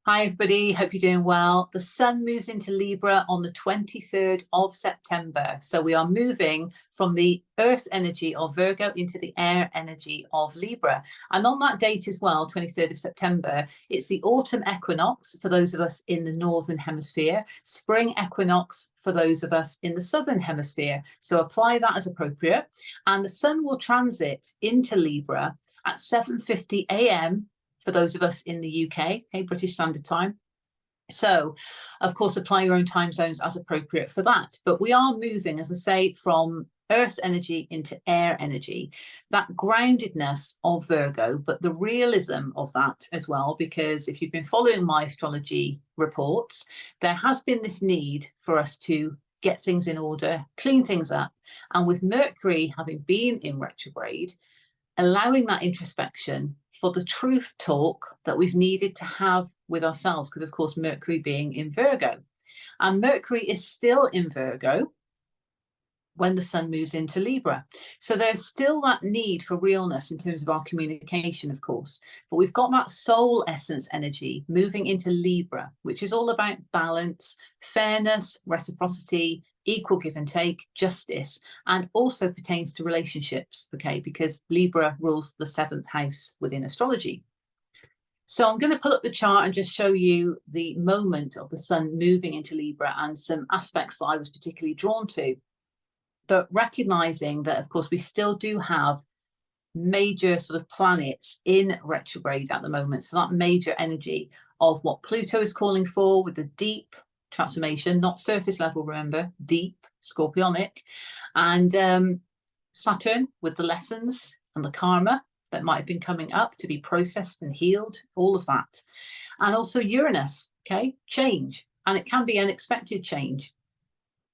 Hi everybody, hope you're doing well. The sun moves into Libra on the 23rd of September. So we are moving from the earth energy of Virgo into the air energy of Libra. And on that date as well, 23rd of September, it's the autumn equinox for those of us in the northern hemisphere, spring equinox for those of us in the southern hemisphere. So apply that as appropriate. And the sun will transit into Libra at 7:50 a.m. for those of us in the UK, British Standard Time. So, of course, apply your own time zones as appropriate for that. But we are moving, as I say, from earth energy into air energy, that groundedness of Virgo, but the realism of that as well, because if you've been following my astrology reports, there has been this need for us to get things in order, clean things up. And with Mercury having been in retrograde, allowing that introspection for the truth talk that we've needed to have with ourselves, because of course Mercury being in Virgo, and Mercury is still in Virgo when the sun moves into Libra. So there's still that need for realness in terms of our communication, of course, but we've got that soul essence energy moving into Libra, which is all about balance, fairness, reciprocity, equal give and take, justice, and also pertains to relationships, okay, because Libra rules the 7th house within astrology. So I'm going to pull up the chart and just show you the moment of the sun moving into Libra and some aspects that I was particularly drawn to. But recognizing that, of course, we still do have major sort of planets in retrograde at the moment. So that major energy of what Pluto is calling for with the deep transformation, not surface level, remember, deep, scorpionic, and Saturn with the lessons and the karma that might have been coming up to be processed and healed, all of that. And also Uranus, okay, change, and it can be unexpected change.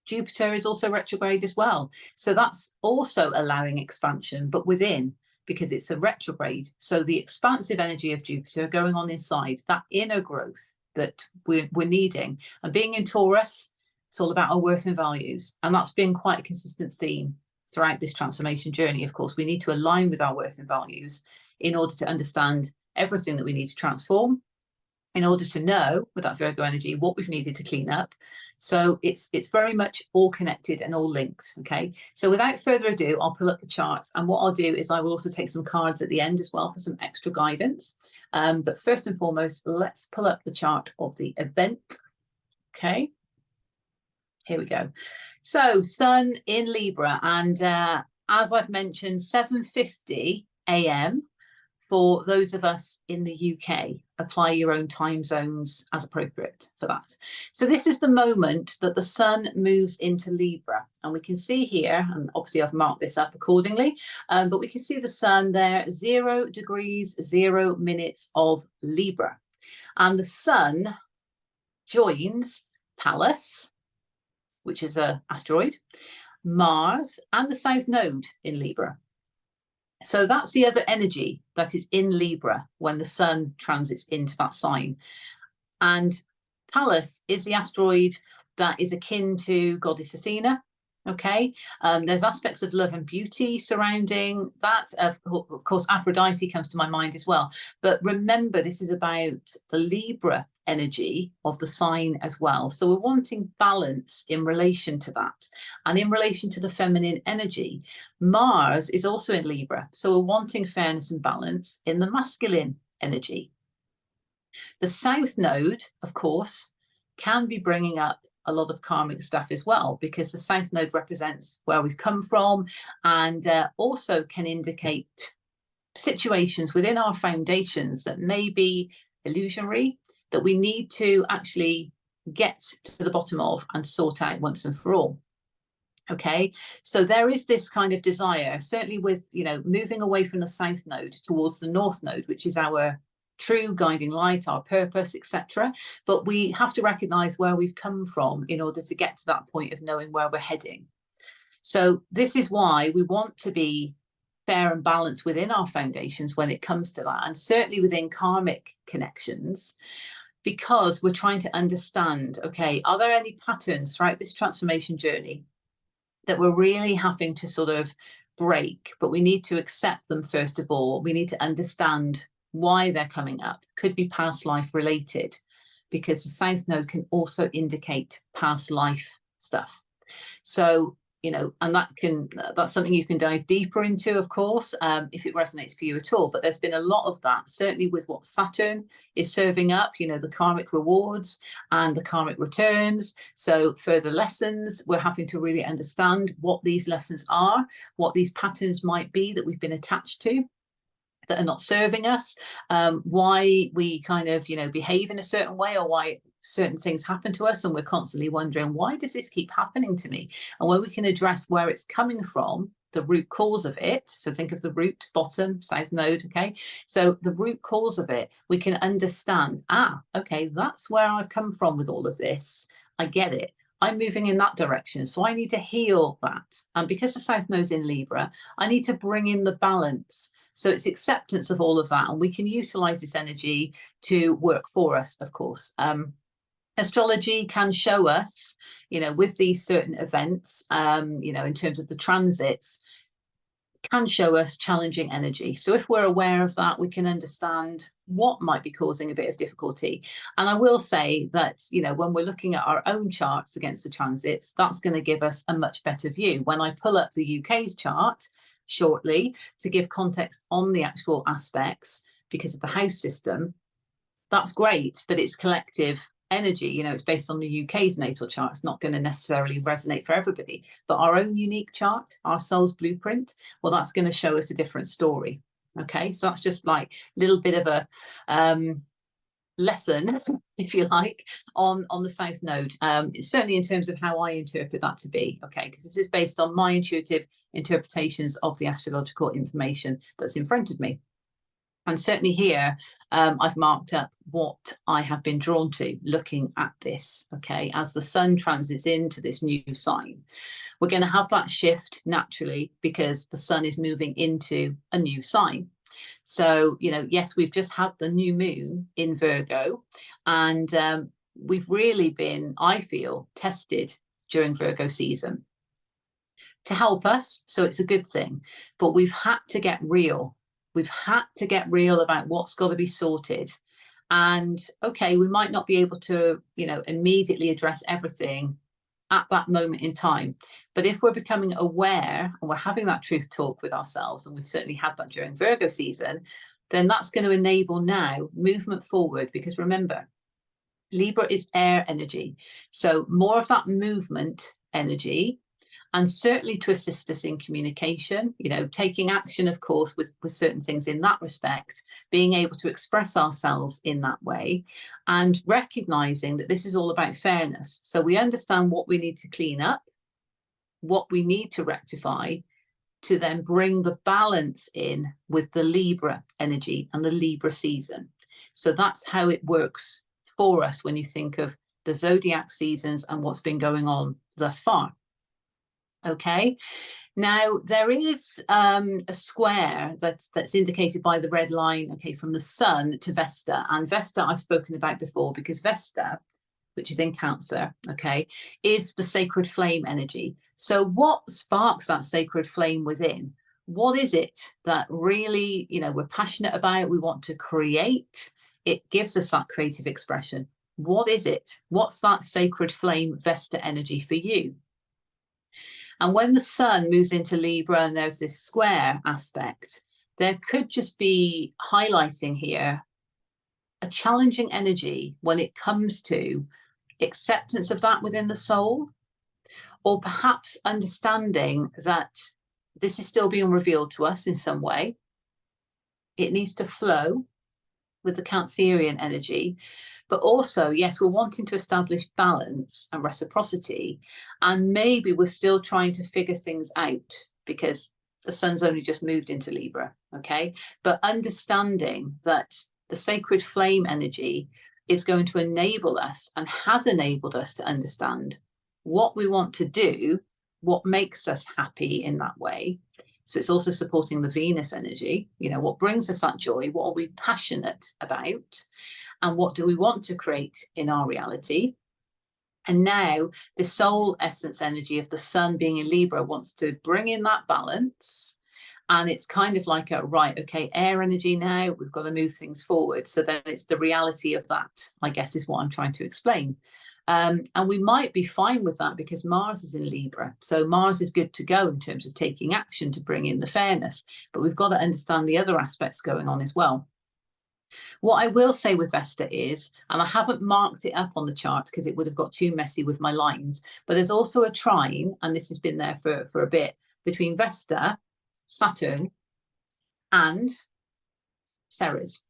Jupiter is also retrograde as well. So that's also allowing expansion, but within, because it's a retrograde. So the expansive energy of Jupiter going on inside, that inner growth that we're needing. And being in Taurus, it's all about our worth and values. And that's been quite a consistent theme throughout this transformation journey. Of course, we need to align with our worth and values in order to understand everything that we need to transform, in order to know with that Virgo energy what we've needed to clean up. So it's very much all connected and all linked, okay? So without further ado, I'll pull up the charts, and what I'll do is I will also take some cards at the end as well for some extra guidance. But first and foremost, let's pull up the chart of the event, okay? Here we go. So sun in Libra, and as I've mentioned, 7:50 a.m. for those of us in the UK. Apply your own time zones as appropriate for that. So this is the moment that the sun moves into Libra. And we can see here, and obviously I've marked this up accordingly, but we can see the sun there, 0 degrees, 0 minutes of Libra. And the sun joins Pallas, which is an asteroid, Mars, and the South Node in Libra. So that's the other energy that is in Libra when the sun transits into that sign. And Pallas is the asteroid that is akin to goddess Athena. Okay, there's aspects of love and beauty surrounding that. Of course, Aphrodite comes to my mind as well. But remember, this is about the Libra energy of the sign as well. So we're wanting balance in relation to that. And in relation to the feminine energy, Mars is also in Libra. So we're wanting fairness and balance in the masculine energy. The South Node, of course, can be bringing up a lot of karmic stuff as well, because the South Node represents where we've come from, and also can indicate situations within our foundations that may be illusionary, that we need to actually get to the bottom of and sort out once and for all. Okay, so there is this kind of desire, certainly with, you know, moving away from the South Node towards the North Node, which is our true guiding light, our purpose, etc. But we have to recognize where we've come from in order to get to that point of knowing where we're heading. So this is why we want to be fair and balanced within our foundations when it comes to that, and certainly within karmic connections, because we're trying to understand, okay, are there any patterns throughout this transformation journey that we're really having to sort of break, but we need to accept them first of all. We need to understand why they're coming up. Could be past life related, because the South Node can also indicate past life stuff. So, you know, and that's something you can dive deeper into, of course, if it resonates for you at all. But there's been a lot of that, certainly with what Saturn is serving up, you know, the karmic rewards and the karmic returns. So further lessons, we're having to really understand what these lessons are, what these patterns might be that we've been attached to, that are not serving us, why we kind of, you know, behave in a certain way, or why certain things happen to us, and we're constantly wondering, why does this keep happening to me? And when we can address where it's coming from, the root cause of it, so think of the root, bottom, South Node, okay? So the root cause of it, we can understand, okay, that's where I've come from with all of this. I get it. I'm moving in that direction, so I need to heal that. And because the South Node's in Libra, I need to bring in the balance. So it's acceptance of all of that, and we can utilize this energy to work for us, of course. Astrology can show us, you know, with these certain events, you know, in terms of the transits, can show us challenging energy. So if we're aware of that, we can understand what might be causing a bit of difficulty. And I will say that, you know, when we're looking at our own charts against the transits, that's going to give us a much better view. When I pull up the UK's chart shortly to give context on the actual aspects, because of the house system, that's great, but it's collective energy. You know, it's based on the UK's natal chart. It's not going to necessarily resonate for everybody, but our own unique chart, our soul's blueprint, well, that's going to show us a different story. Okay, so that's just like a little bit of a lesson, if you like, on the South Node, certainly in terms of how I interpret that to be, okay, because this is based on my intuitive interpretations of the astrological information that's in front of me. And certainly here, I've marked up what I have been drawn to looking at this, okay, as the sun transits into this new sign. We're going to have that shift naturally because the sun is moving into a new sign. So, you know, yes, we've just had the new moon in Virgo, and we've really been, I feel, tested during Virgo season to help us. So it's a good thing, but we've had to get real. We've had to get real about what's got to be sorted. And okay, we might not be able to, you know, immediately address everything at that moment in time. But if we're becoming aware and we're having that truth talk with ourselves, and we've certainly had that during Virgo season, then that's going to enable now movement forward. Because remember, Libra is air energy. So more of that movement energy, and certainly to assist us in communication, you know, taking action, of course, with certain things in that respect, being able to express ourselves in that way, and recognizing that this is all about fairness. So we understand what we need to clean up, what we need to rectify, to then bring the balance in with the Libra energy and the Libra season. So that's how it works for us when you think of the zodiac seasons and what's been going on thus far. Okay, now there is a square that's indicated by the red line, okay, from the sun to Vesta. And Vesta I've spoken about before, because Vesta, which is in Cancer, okay, is the sacred flame energy. So what sparks that sacred flame within? What is it that really, you know, we're passionate about, we want to create? It gives us that creative expression. What is it? What's that sacred flame Vesta energy for you? And when the sun moves into Libra and there's this square aspect, there could just be highlighting here a challenging energy when it comes to acceptance of that within the soul, or perhaps understanding that this is still being revealed to us in some way. It needs to flow with the Cancerian energy. But also, yes, we're wanting to establish balance and reciprocity, and maybe we're still trying to figure things out because the sun's only just moved into Libra, okay? But understanding that the sacred flame energy is going to enable us, and has enabled us, to understand what we want to do, what makes us happy in that way. So it's also supporting the Venus energy, you know, what brings us that joy, what are we passionate about, and what do we want to create in our reality. And now the soul essence energy of the sun being in Libra wants to bring in that balance And it's kind of like a, right, okay, air energy now, we've got to move things forward. So then it's the reality of that, I guess, is what I'm trying to explain. And we might be fine with that because Mars is in Libra. So Mars is good to go in terms of taking action to bring in the fairness. But we've got to understand the other aspects going on as well. What I will say with Vesta is, and I haven't marked it up on the chart because it would have got too messy with my lines, but there's also a trine, and this has been there for a bit, between Vesta, Saturn, and Ceres.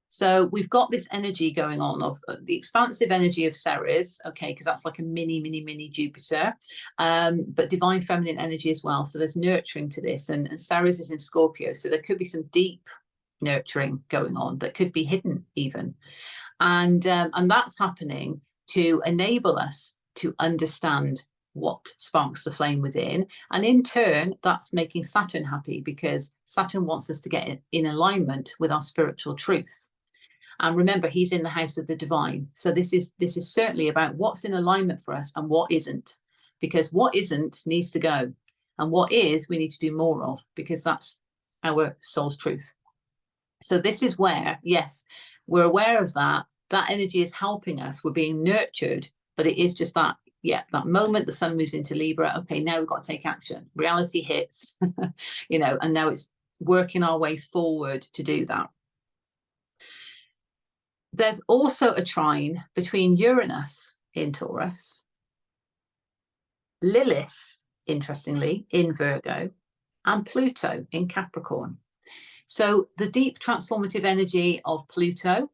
So we've got this energy going on of the expansive energy of Ceres, okay, because that's like a mini Jupiter, but divine feminine energy as well. So there's nurturing to this, and Ceres is in Scorpio, so there could be some deep nurturing going on that could be hidden even, and that's happening to enable us to understand what sparks the flame within, and in turn that's making Saturn happy because Saturn wants us to get in alignment with our spiritual truth. And remember, he's in the house of the divine. So this is certainly about what's in alignment for us and what isn't, because what isn't needs to go, and what is we need to do more of, because that's our soul's truth. So this is where, yes, we're aware of that. That energy is helping us. We're being nurtured, but it is just that, yeah, that moment the sun moves into Libra. Okay, now we've got to take action. Reality hits, and now it's working our way forward to do that. There's also a trine between Uranus in Taurus, Lilith, interestingly, in Virgo, and Pluto in Capricorn. So the deep transformative energy of Pluto,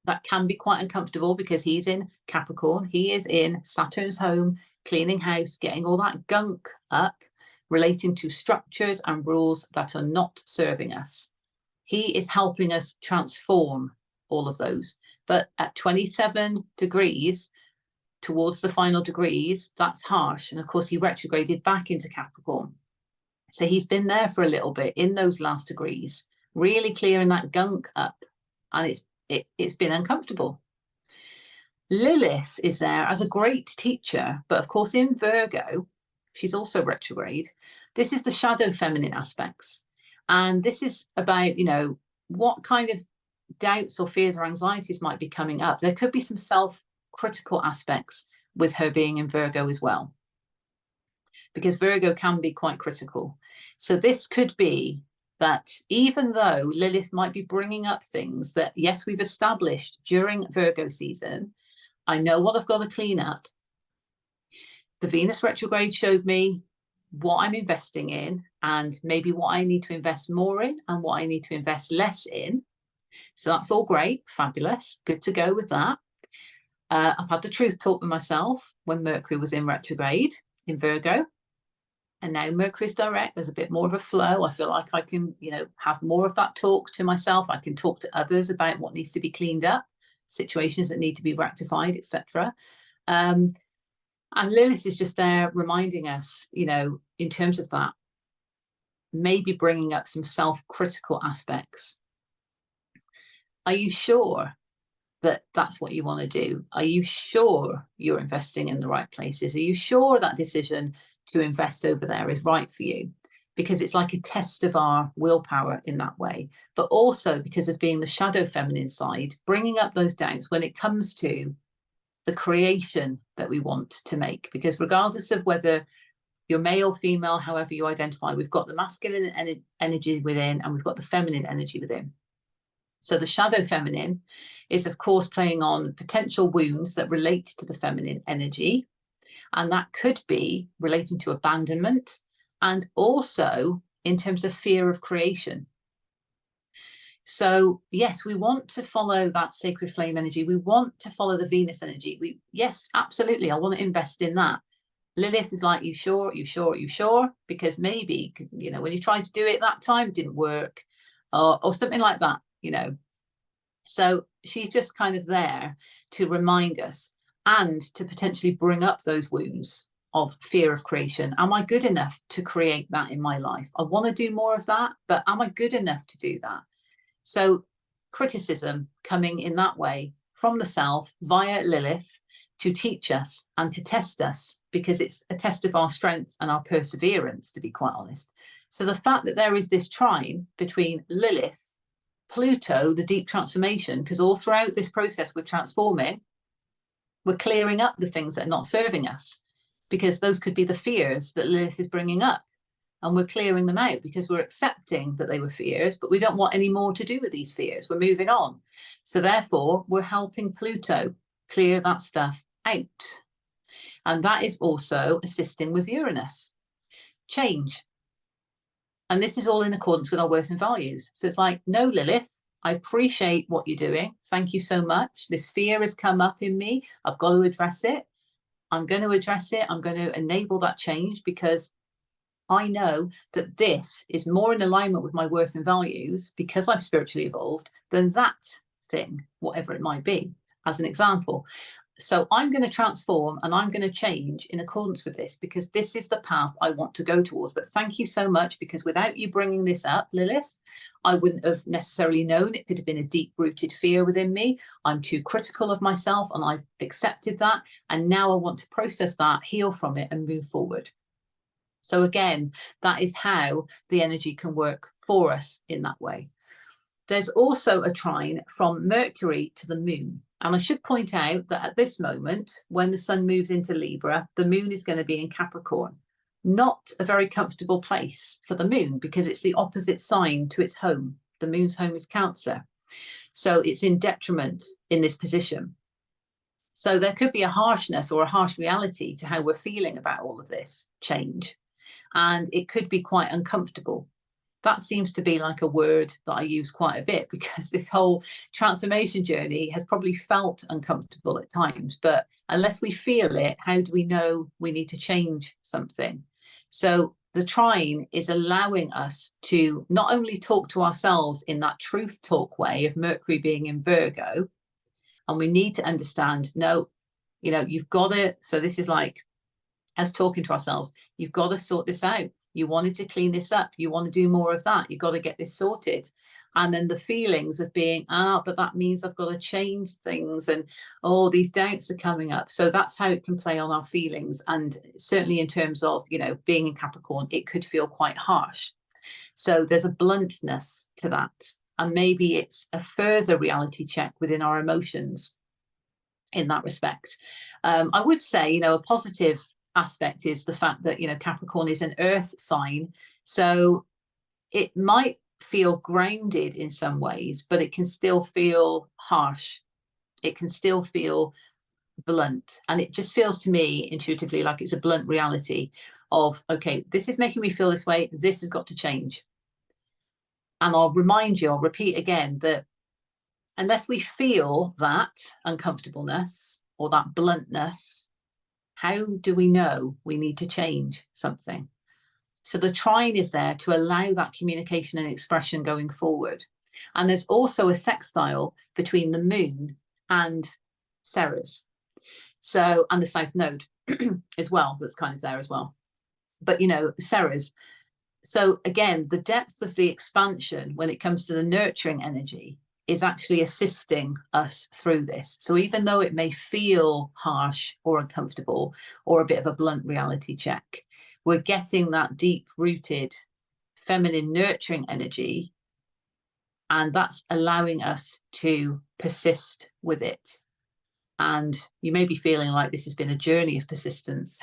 that can be quite uncomfortable because he's in Capricorn. He is in Saturn's home, cleaning house, getting all that gunk up, relating to structures and rules that are not serving us. He is helping us transform all of those. But at 27 degrees towards the final degrees, that's harsh. And of course, he retrograded back into Capricorn. So he's been there for a little bit in those last degrees, really clearing that gunk up. And it's been uncomfortable. Lilith is there as a great teacher, but of course in Virgo, she's also retrograde. This is the shadow feminine aspects. And this is about, what kind of doubts or fears or anxieties might be coming up. There could be some self-critical aspects with her being in Virgo as well, because Virgo can be quite critical. So this could be that even though Lilith might be bringing up things that, yes, we've established during Virgo season, I know what I've got to clean up. The Venus retrograde showed me what I'm investing in and maybe what I need to invest more in and what I need to invest less in. So that's all great, fabulous, good to go with that. I've had the truth talk with myself when Mercury was in retrograde in Virgo. And now Mercury's direct, there's a bit more of a flow. I feel like I can, have more of that talk to myself. I can talk to others about what needs to be cleaned up, situations that need to be rectified, etc. And Lilith is just there reminding us, in terms of that, maybe bringing up some self-critical aspects. Are you sure that that's what you want to do? Are you sure you're investing in the right places? Are you sure that decision to invest over there is right for you? Because it's like a test of our willpower in that way, but also because of being the shadow feminine side, bringing up those doubts when it comes to the creation that we want to make. Because regardless of whether you're male, female, however you identify, we've got the masculine energy within and we've got the feminine energy within. So the shadow feminine is, of course, playing on potential wounds that relate to the feminine energy. And that could be relating to abandonment and also in terms of fear of creation. So, yes, we want to follow that sacred flame energy. We want to follow the Venus energy. Yes, absolutely. I want to invest in that. Lilith is like, you sure? Because maybe, when you tried to do it that time, it didn't work or something like that. So she's just kind of there to remind us and to potentially bring up those wounds of fear of creation. Am I good enough to create that in my life? I want to do more of that, but am I good enough to do that? So criticism coming in that way from the self via Lilith, to teach us and to test us, because it's a test of our strength and our perseverance, to be quite honest. So the fact that there is this trine between Lilith, Pluto, the deep transformation, because all throughout this process we're transforming, we're clearing up the things that are not serving us, because those could be the fears that Lilith is bringing up. And we're clearing them out because we're accepting that they were fears, but we don't want any more to do with these fears. We're moving on. So therefore, we're helping Pluto clear that stuff out. And that is also assisting with Uranus. Change. And this is all in accordance with our worth and values. So it's like, no, Lilith, I appreciate what you're doing. Thank you so much. This fear has come up in me. I've got to address it. I'm going to address it. I'm going to enable that change, because I know that this is more in alignment with my worth and values, because I've spiritually evolved, than that thing, whatever it might be, as an example. So I'm going to transform and I'm going to change in accordance with this, because this is the path I want to go towards. But thank you so much, because without you bringing this up, Lilith, I wouldn't have necessarily known. It could have been a deep-rooted fear within me. I'm too critical of myself, and I've accepted that. And now I want to process that, heal from it, and move forward. So again, that is how the energy can work for us in that way. There's also a trine from Mercury to the moon. And I should point out that at this moment, when the sun moves into Libra, the moon is going to be in Capricorn. Not a very comfortable place for the moon, because it's the opposite sign to its home. The moon's home is Cancer. So it's in detriment in this position. So there could be a harshness or a harsh reality to how we're feeling about all of this change. And it could be quite uncomfortable. That seems to be like a word that I use quite a bit, because this whole transformation journey has probably felt uncomfortable at times. But unless we feel it, how do we know we need to change something? So the trine is allowing us to not only talk to ourselves in that truth talk way of Mercury being in Virgo, and we need to understand, no, you know, you've got to, so this is like as talking to ourselves, you've got to sort this out. You wanted to clean this up. You want to do more of that. You've got to get this sorted. And then the feelings of being, but that means I've got to change things, and oh, these doubts are coming up. So that's how it can play on our feelings. And certainly in terms of, you know, being in Capricorn, it could feel quite harsh. So there's a bluntness to that. And maybe it's a further reality check within our emotions in that respect. I would say, you know, a positive aspect is the fact that, you know, Capricorn is an earth sign, so it might feel grounded in some ways, but it can still feel harsh. It can still feel blunt, and it just feels to me intuitively like it's a blunt reality of, okay, this is making me feel this way, this has got to change. And I'll remind you, I'll repeat again, that unless we feel that uncomfortableness or that bluntness, how do we know we need to change something? So the trine is there to allow that communication and expression going forward. And there's also a sextile between the moon and Ceres. So, and the South Node as well, that's kind of there as well. But, you know, Ceres. So again, the depth of the expansion when it comes to the nurturing energy is actually assisting us through this. So even though it may feel harsh or uncomfortable or a bit of a blunt reality check, we're getting that deep-rooted feminine nurturing energy, and that's allowing us to persist with it. And you may be feeling like this has been a journey of persistence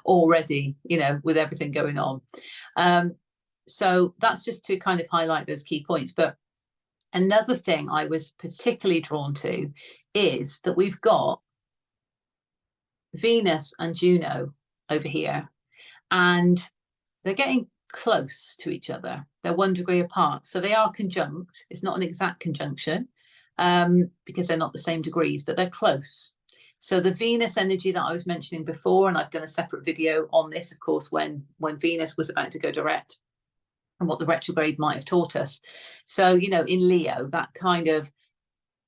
already, you know, with everything going on. So that's just to kind of highlight those key points. But another thing I was particularly drawn to is that we've got Venus and Juno over here, and they're getting close to each other. They're 1 degree apart. So they are conjunct. It's not an exact conjunction because they're not the same degrees, but they're close. So the Venus energy that I was mentioning before, and I've done a separate video on this, of course, when Venus was about to go direct, and what the retrograde might have taught us. So, you know, in Leo, that kind of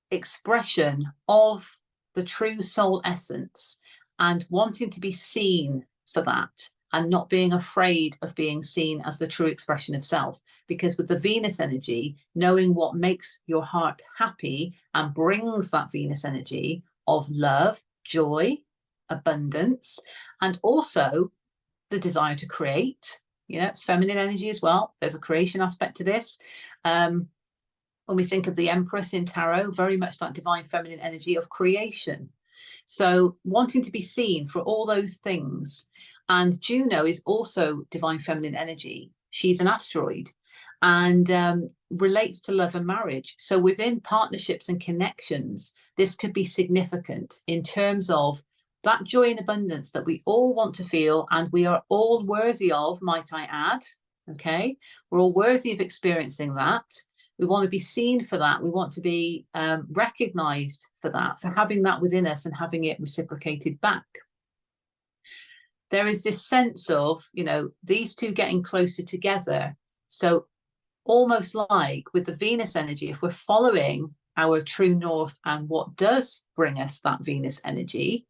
expression of the true soul essence and wanting to be seen for that, and not being afraid of being seen as the true expression of self. Because with the Venus energy, knowing what makes your heart happy and brings that Venus energy of love, joy, abundance, and also the desire to create. You know, it's feminine energy as well. There's a creation aspect to this. When we think of the Empress in tarot, very much that divine feminine energy of creation. So wanting to be seen for all those things. And Juno is also divine feminine energy. She's an asteroid and relates to love and marriage. So within partnerships and connections, this could be significant in terms of that joy and abundance that we all want to feel, and we are all worthy of, might I add. Okay, we're all worthy of experiencing that. We want to be seen for that. We want to be recognized for that, for having that within us and having it reciprocated back. There is this sense of, you know, these two getting closer together. So almost like with the Venus energy, if we're following our true north and what does bring us that Venus energy,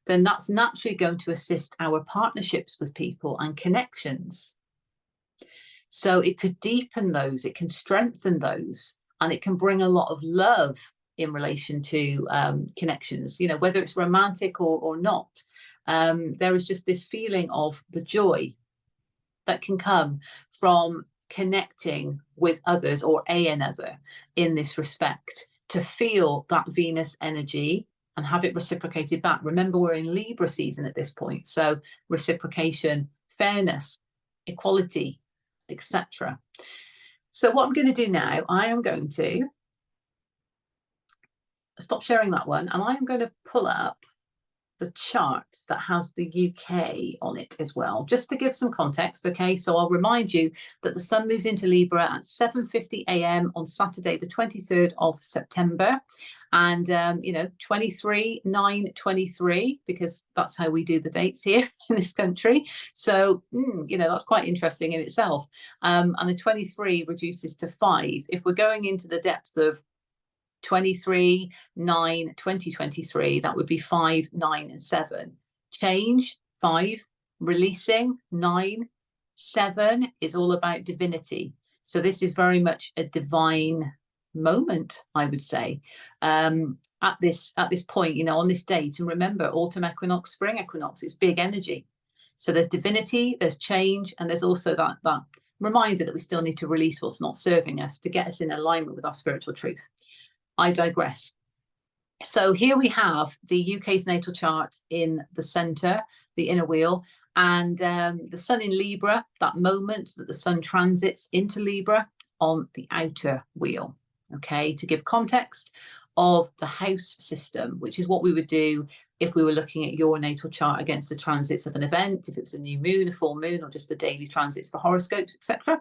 then that's naturally going to assist our partnerships with people and connections. So it could deepen those, it can strengthen those, and it can bring a lot of love in relation to connections, you know, whether it's romantic or not. There is just this feeling of the joy that can come from connecting with others or another in this respect, to feel that Venus energy and have it reciprocated back. Remember, we're in Libra season at this point, so reciprocation, fairness, equality, etc. So what I'm going to do now, I am going to stop sharing that one, and I am going to pull up the chart that has the UK on it as well, just to give some context. Okay, so I'll remind you that the sun moves into Libra at 7:50 a.m. on Saturday, the 23rd of September. And, you know, 23/9/23, because that's how we do the dates here in this country. So, you know, that's quite interesting in itself. And the 23 reduces to 5. If we're going into the depths of 23/9/2023, that would be 5, 9, and 7. Change, 5, releasing, 9, 7 is all about divinity. So this is very much a divine moment, I would say, at this point, you know, on this date. And remember, autumn equinox, spring equinox, it's big energy. So there's divinity, there's change, and there's also that reminder that we still need to release what's not serving us to get us in alignment with our spiritual truth. I digress. So here we have the UK's natal chart in the center, the inner wheel, and the sun in Libra, that moment that the sun transits into Libra, on the outer wheel. Okay, to give context of the house system, which is what we would do if we were looking at your natal chart against the transits of an event, if it was a new moon, a full moon, or just the daily transits for horoscopes, etc.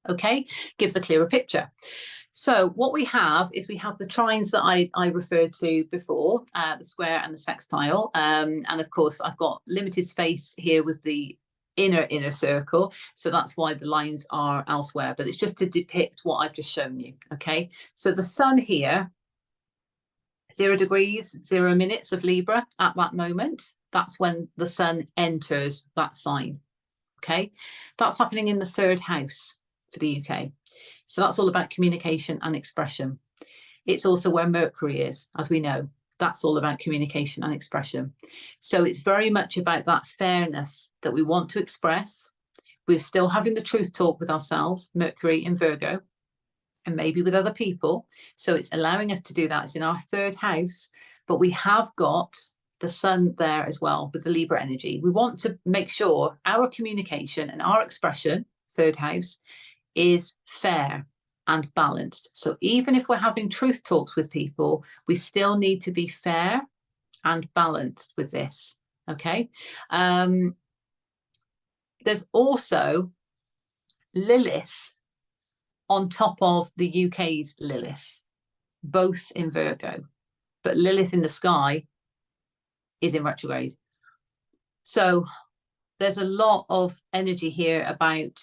Okay, gives a clearer picture. So what we have is we have the trines that I referred to before, the square and the sextile. And of course, I've got limited space here with the inner circle, so that's why the lines are elsewhere, but it's just to depict what I've just shown you. Okay, so the sun here, 0 degrees, 0 minutes of Libra at that moment. That's when the sun enters that sign. Okay, that's happening in the 3rd house for the UK. So that's all about communication and expression. It's also where Mercury is, as we know. That's all about communication and expression. So it's very much about that fairness that we want to express. We're still having the truth talk with ourselves, Mercury in Virgo, and maybe with other people. So it's allowing us to do that. It's in our 3rd house, but we have got the sun there as well with the Libra energy. We want to make sure our communication and our expression, 3rd house, is fair and balanced. So even if we're having truth talks with people, we still need to be fair and balanced with this. Okay. There's also Lilith on top of the UK's Lilith, both in Virgo, but Lilith in the sky is in retrograde. So there's a lot of energy here about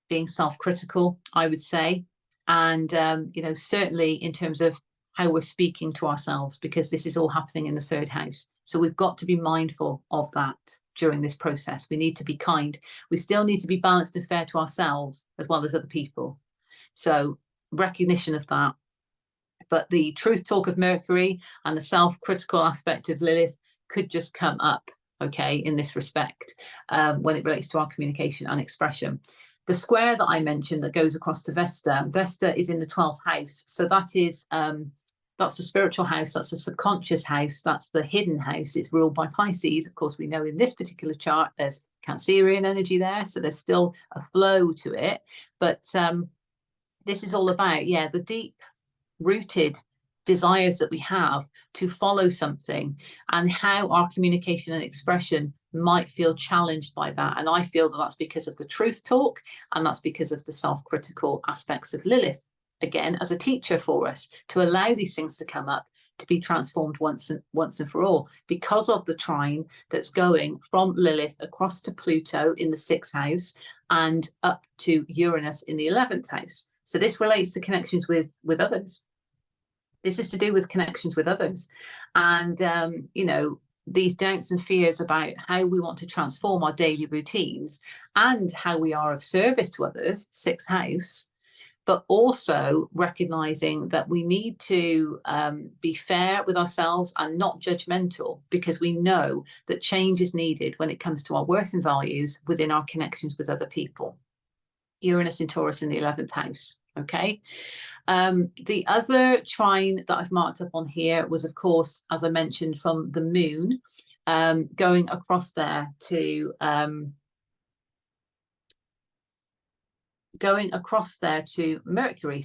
being self-critical, I would say, and you know, certainly in terms of how we're speaking to ourselves, because this is all happening in the 3rd house. So we've got to be mindful of that during this process. We need to be kind. We still need to be balanced and fair to ourselves as well as other people. So recognition of that But the truth talk of Mercury and the self-critical aspect of Lilith could just come up, okay, in this respect, when it relates to our communication and expression. The square that I mentioned that goes across to Vesta, Vesta is in the 12th house. So that is, that's the spiritual house, that's the subconscious house, that's the hidden house. It's ruled by Pisces. Of course, we know in this particular chart, there's Cancerian energy there. So there's still a flow to it. But this is all about, yeah, the deep rooted desires that we have to follow something, and how our communication and expression might feel challenged by that. And I feel that that's because of the truth talk, and that's because of the self-critical aspects of Lilith, again, as a teacher for us, to allow these things to come up, to be transformed once and for all, because of the trine that's going from Lilith across to Pluto in the 6th house and up to Uranus in the 11th house. So this relates to connections with others. This is to do with connections with others. And, you know, these doubts and fears about how we want to transform our daily routines and how we are of service to others, 6th house, but also recognizing that we need to be fair with ourselves and not judgmental, because we know that change is needed when it comes to our worth and values within our connections with other people. Uranus in Taurus in the 11th house, okay? The other trine that I've marked up on here was, of course, as I mentioned, from the moon, going across there to Mercury.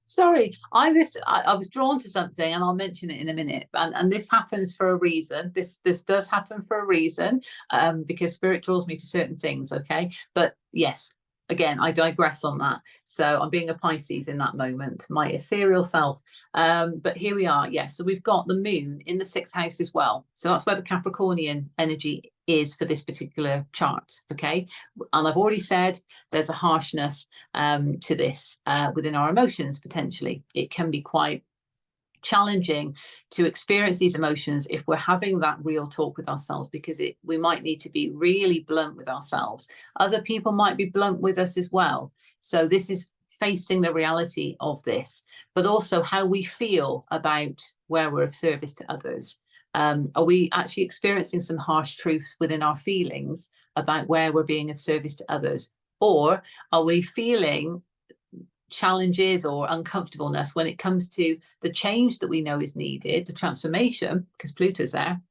Sorry, I was drawn to something, and I'll mention it in a minute. And this happens for a reason. This does happen for a reason, because spirit draws me to certain things. Okay, but yes. Again, I digress on that. So I'm being a Pisces in that moment, my ethereal self. But here we are. Yes. So we've got the moon in the 6th house as well. So that's where the Capricornian energy is for this particular chart. Okay. And I've already said there's a harshness to this within our emotions, potentially. It can be quite challenging to experience these emotions if we're having that real talk with ourselves, because we might need to be really blunt with ourselves. Other people might be blunt with us as well. So this is facing the reality of this, but also how we feel about where we're of service to others. Are we actually experiencing some harsh truths within our feelings about where we're being of service to others? Or are we feeling challenges or uncomfortableness when it comes to the change that we know is needed, the transformation, because Pluto's there,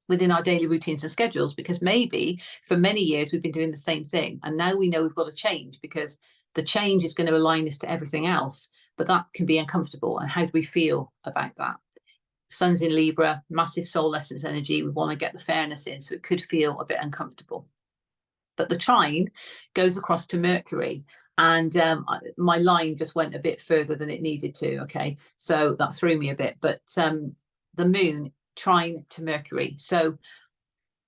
within our daily routines and schedules? Because maybe for many years we've been doing the same thing, and now we know we've got to change, because the change is going to align us to everything else, but that can be uncomfortable. And how do we feel about that? Sun's in Libra, massive soul essence energy. We want to get the fairness in, so it could feel a bit uncomfortable. But the trine goes across to Mercury, and my line just went a bit further than it needed to. Okay, so that threw me a bit. But the moon trine to Mercury, so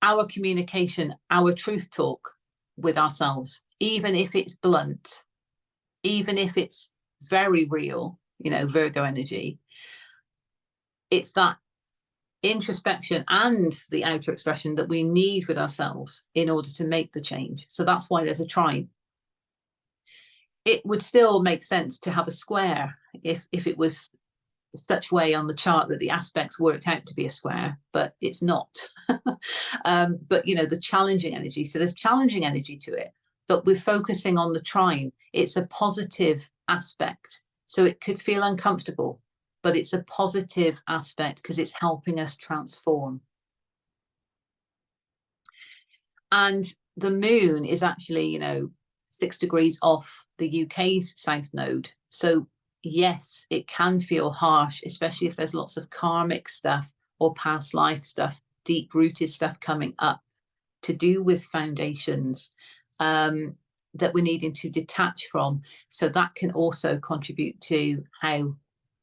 our communication, our truth talk with ourselves, even if it's blunt, even if it's very real, you know, Virgo energy, it's that introspection and the outer expression that we need with ourselves in order to make the change. So that's why there's a trine. It would still make sense to have a square if it was such way on the chart that the aspects worked out to be a square, but it's not. But you know, the challenging energy, so there's challenging energy to it, but we're focusing on the trine. It's a positive aspect, so it could feel uncomfortable, but it's a positive aspect because it's helping us transform. And the moon is actually, you know, 6 degrees off the UK's south node. So yes, it can feel harsh, especially if there's lots of karmic stuff or past life stuff, deep rooted stuff coming up to do with foundations that we're needing to detach from. So that can also contribute to how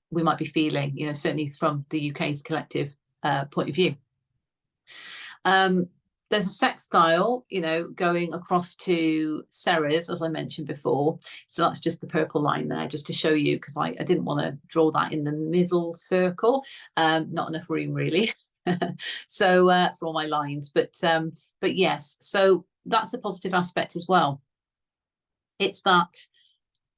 we might be feeling, you know, certainly from the UK's collective point of view. There's a sextile, you know, going across to Ceres, as I mentioned before. So that's just the purple line there, just to show you, because I didn't want to draw that in the middle circle. Not enough room, really. So for all my lines, but yes, so that's a positive aspect as well. It's that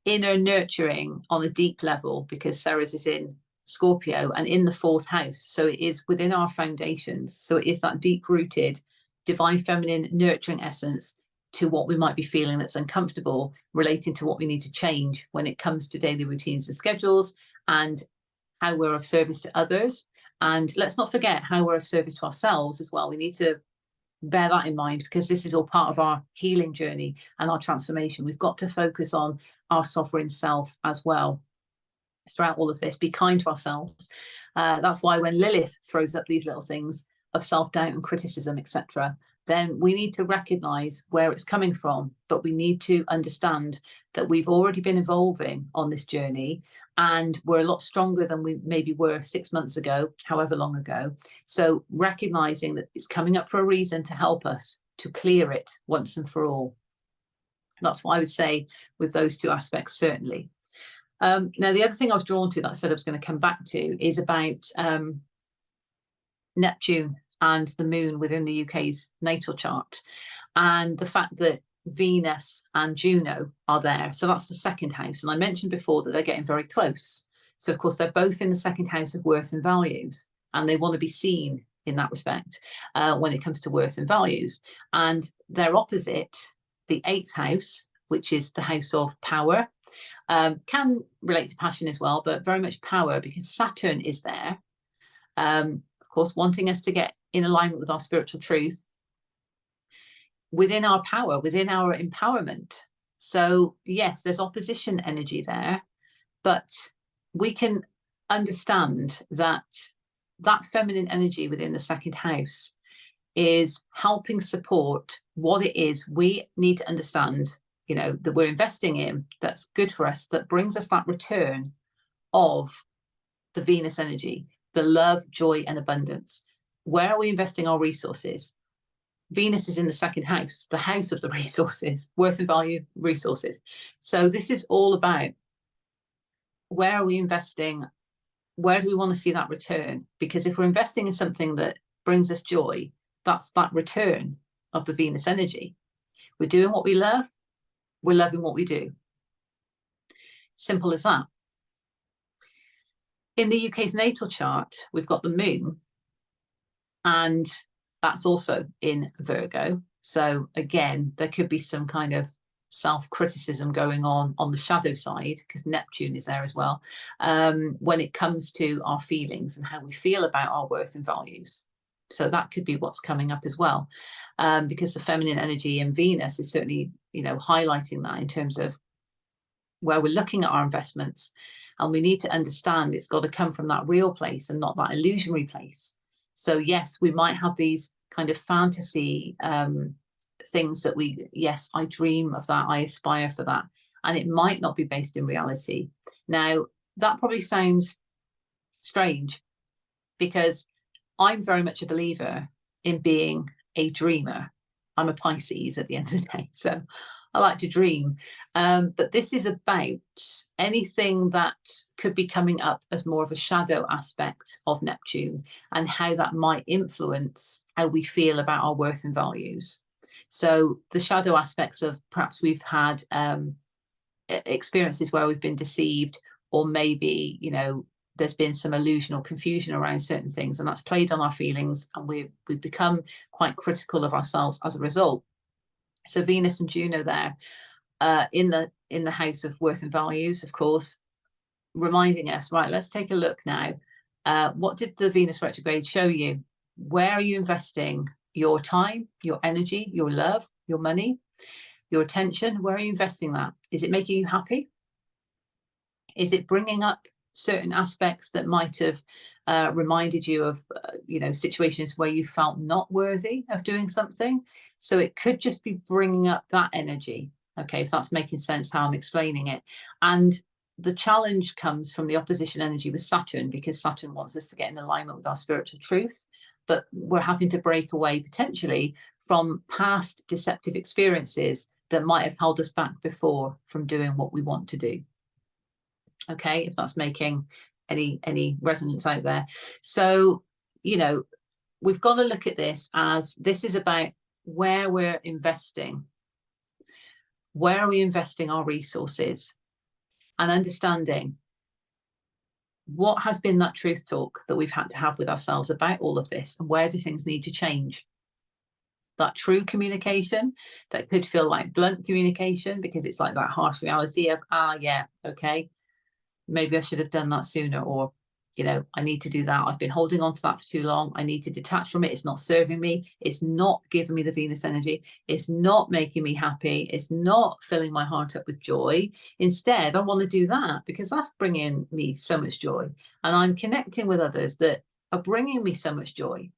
inner nurturing on a deep level, because Ceres is in Scorpio and in the 4th house. So it is within our foundations. So it is that deep rooted divine feminine nurturing essence to what we might be feeling that's uncomfortable, relating to what we need to change when it comes to daily routines and schedules, and how we're of service to others. And let's not forget how we're of service to ourselves as well. We need to bear that in mind, because this is all part of our healing journey and our transformation. We've got to focus on our sovereign self as well throughout all of this. Be kind to ourselves. That's why when Lilith throws up these little things of self-doubt and criticism, etc., then we need to recognize where it's coming from, but we need to understand that we've already been evolving on this journey, and we're a lot stronger than we maybe were 6 months ago, however long ago. So recognizing that it's coming up for a reason to help us to clear it once and for all. That's what I would say with those two aspects, certainly. Now, the other thing I was drawn to that I said I was going to come back to is about Neptune and the moon within the UK's natal chart, and the fact that Venus and Juno are there. So that's the 2nd house. And I mentioned before that they're getting very close. So of course, they're both in the 2nd house of worth and values, and they want to be seen in that respect when it comes to worth and values. And they're opposite the 8th house, which is the house of power. Can relate to passion as well, but very much power, because Saturn is there. Of course, wanting us to get in alignment with our spiritual truth, within our power, within our empowerment. So yes, there's opposition energy there, but we can understand that that feminine energy within the 2nd house is helping support what it is we need to understand, you know, that we're investing in, that's good for us, that brings us that return of the Venus energy, the love, joy, and abundance. Where are we investing our resources? Venus is in the 2nd house, the house of the resources, worth and value resources. So this is all about, where are we investing? Where do we want to see that return? Because if we're investing in something that brings us joy, that's that return of the Venus energy. We're doing what we love, we're loving what we do. Simple as that. In the UK's natal chart, we've got the moon, and that's also in Virgo. So again, there could be some kind of self-criticism going on the shadow side, because Neptune is there as well, when it comes to our feelings and how we feel about our worth and values. So that could be what's coming up as well, because the feminine energy in Venus is certainly, you know, highlighting that in terms of where we're looking at our investments. And we need to understand it's got to come from that real place and not that illusionary place. So yes, we might have these kind of fantasy things that we, yes, I dream of that, I aspire for that, and it might not be based in reality. Now, that probably sounds strange, because I'm very much a believer in being a dreamer. I'm a Pisces at the end of the day, so I like to dream. But this is about anything that could be coming up as more of a shadow aspect of Neptune, and how that might influence how we feel about our worth and values. So the shadow aspects of, perhaps we've had experiences where we've been deceived, or maybe, you know, there's been some illusion or confusion around certain things, and that's played on our feelings, and we've become quite critical of ourselves as a result. So Venus and Juno there in the house of worth and values, of course, reminding us, right, let's take a look now. What did the Venus retrograde show you? Where are you investing your time, your energy, your love, your money, your attention? Where are you investing that? Is it making you happy? Is it bringing up certain aspects that might have reminded you of, you know, situations where you felt not worthy of doing something? So it could just be bringing up that energy. Okay, if that's making sense how I'm explaining it. And the challenge comes from the opposition energy with Saturn, because Saturn wants us to get in alignment with our spiritual truth, but we're having to break away potentially from past deceptive experiences that might have held us back before from doing what we want to do. Okay, if that's making any resonance out there. So, you know, we've got to look at this as, this is about where we're investing. Where are we investing our resources? and understanding what has been that truth talk that we've had to have with ourselves about all of this, and where do things need to change. That true communication that could feel like blunt communication, because it's like that harsh reality of, yeah, okay, maybe I should have done that sooner, or, you know, I need to do that. I've been holding on to that for too long. I need to detach from it. It's not serving me. It's not giving me the Venus energy. It's not making me happy. It's not filling my heart up with joy. Instead, I want to do that because that's bringing me so much joy. And I'm connecting with others that are bringing me so much joy.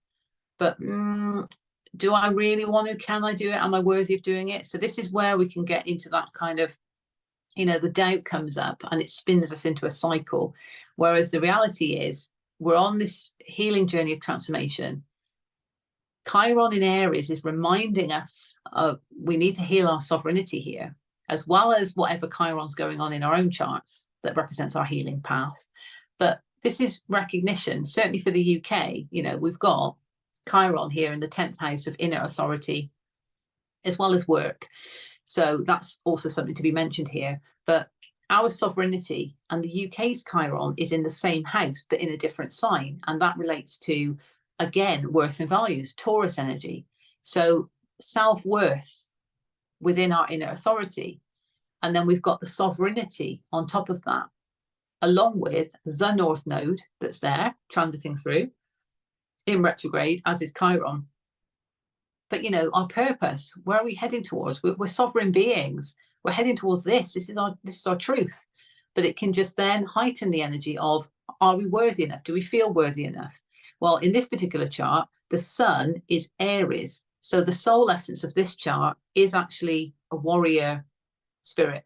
But do I really want to? Can I do it? Am I worthy of doing it? So this is where we can get into that kind of, you know, the doubt comes up and it spins us into a cycle. Whereas the reality is we're on this healing journey of transformation. Chiron in Aries is reminding us of we need to heal our sovereignty here, as well as whatever Chiron's going on in our own charts that represents our healing path. But this is recognition, certainly for the UK, you know, we've got Chiron here in the 10th house of inner authority, as well as work. So that's also something to be mentioned here. But our sovereignty and the UK's Chiron is in the same house, but in a different sign. And that relates to, again, worth and values, Taurus energy. So self-worth within our inner authority. And then we've got the sovereignty on top of that, along with the North Node that's there, transiting through in retrograde, as is Chiron. But, you know, our purpose, where are we heading towards? We're sovereign beings. We're heading towards this. This is our truth. But it can just then heighten the energy of, are we worthy enough? Do we feel worthy enough? Well, in this particular chart, the sun is Aries. So the soul essence of this chart is actually a warrior spirit.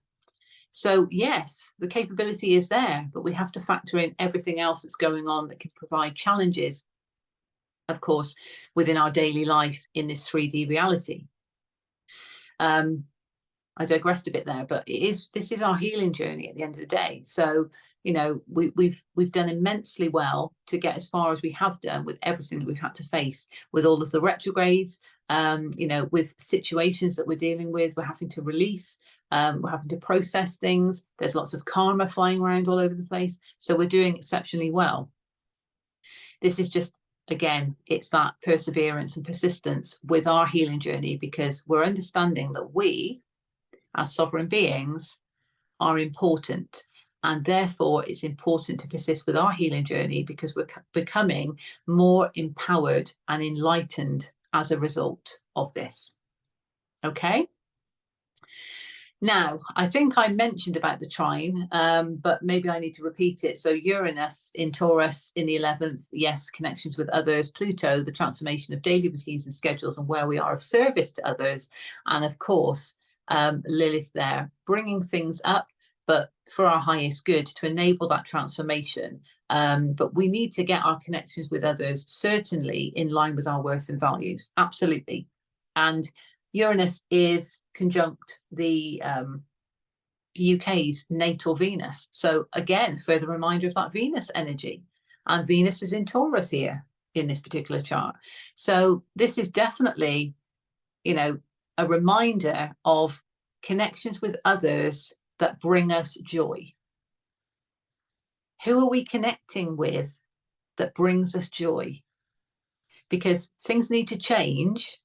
So yes, the capability is there, but we have to factor in everything else that's going on that can provide challenges, of course, within our daily life in this 3D reality. I digressed a bit there, but this is our healing journey at the end of the day. So, you know, we've done immensely well to get as far as we have done with everything that we've had to face, with all of the retrogrades, you know, with situations that we're dealing with, we're having to release, we're having to process things. There's lots of karma flying around all over the place. So we're doing exceptionally well. This is just, again, it's that perseverance and persistence with our healing journey, because we're understanding that we, as sovereign beings, are important. And therefore, it's important to persist with our healing journey, because we're becoming more empowered and enlightened as a result of this. Okay. Now, I think I mentioned about the trine, but maybe I need to repeat it. So Uranus in Taurus in the 11th, yes, connections with others. Pluto, the transformation of daily routines and schedules and where we are of service to others. And of course, Lilith there, bringing things up, but for our highest good, to enable that transformation. But we need to get our connections with others certainly in line with our worth and values. Absolutely. And Uranus is conjunct the UK's natal Venus. So again, further reminder of that Venus energy. And Venus is in Taurus here in this particular chart. So this is definitely, you know, a reminder of connections with others that bring us joy. Who are we connecting with that brings us joy? Because things need to change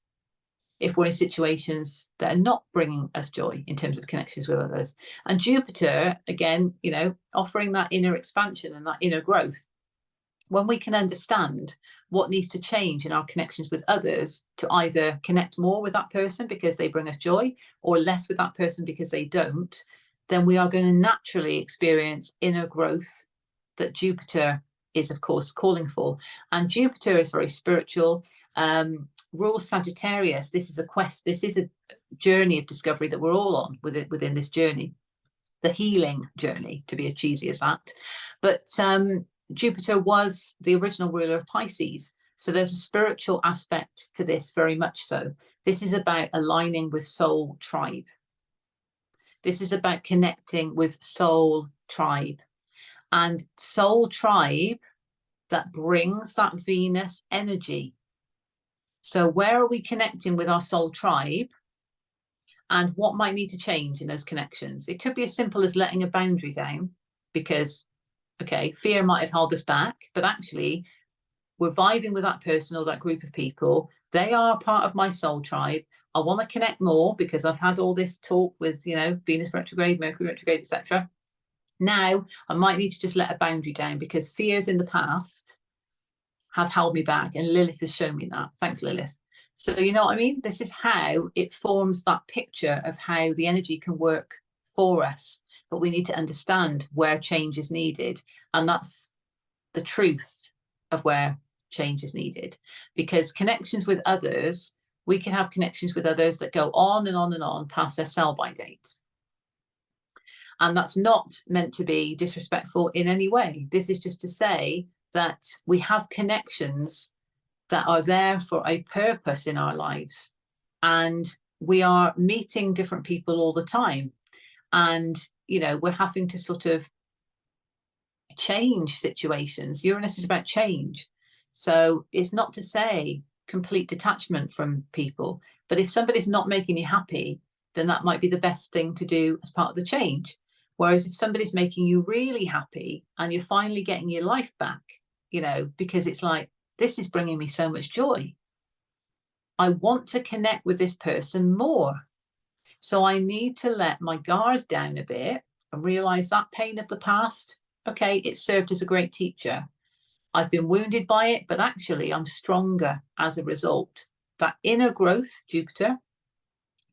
if we're in situations that are not bringing us joy in terms of connections with others. And Jupiter, again, you know, offering that inner expansion and that inner growth. When we can understand what needs to change in our connections with others to either connect more with that person because they bring us joy, or less with that person because they don't, then we are going to naturally experience inner growth that Jupiter is, of course, calling for. And Jupiter is very spiritual. Rules Sagittarius, this is a quest, this is a journey of discovery that we're all on within this journey, the healing journey, to be as cheesy as that. But Jupiter was the original ruler of Pisces, so there's a spiritual aspect to this, very much so. This is about aligning with soul tribe. This is about connecting with soul tribe, and soul tribe that brings that Venus energy. So where are we connecting with our soul tribe? and what might need to change in those connections. It could be as simple as letting a boundary down because, okay, fear might have held us back, but actually we're vibing with that person or that group of people. They are part of my soul tribe. I want to connect more because I've had all this talk with, you know, Venus retrograde, Mercury retrograde, etc. Now I might need to just let a boundary down because fears in the past have held me back, and Lilith has shown me that. Thanks, Lilith. So you know what I mean? This is how it forms that picture of how the energy can work for us. But we need to understand where change is needed. And that's the truth of where change is needed. Because connections with others, we can have connections with others that go on and on and on past their sell-by date. And that's not meant to be disrespectful in any way. This is just to say that we have connections that are there for a purpose in our lives. And we are meeting different people all the time. And, you know, we're having to sort of change situations. Uranus is about change. So it's not to say complete detachment from people, but if somebody's not making you happy, then that might be the best thing to do as part of the change. Whereas if somebody's making you really happy and you're finally getting your life back, you know, because it's like, this is bringing me so much joy. I want to connect with this person more. So I need to let my guard down a bit and realize that pain of the past, okay, it served as a great teacher. I've been wounded by it, but actually I'm stronger as a result. That inner growth, Jupiter,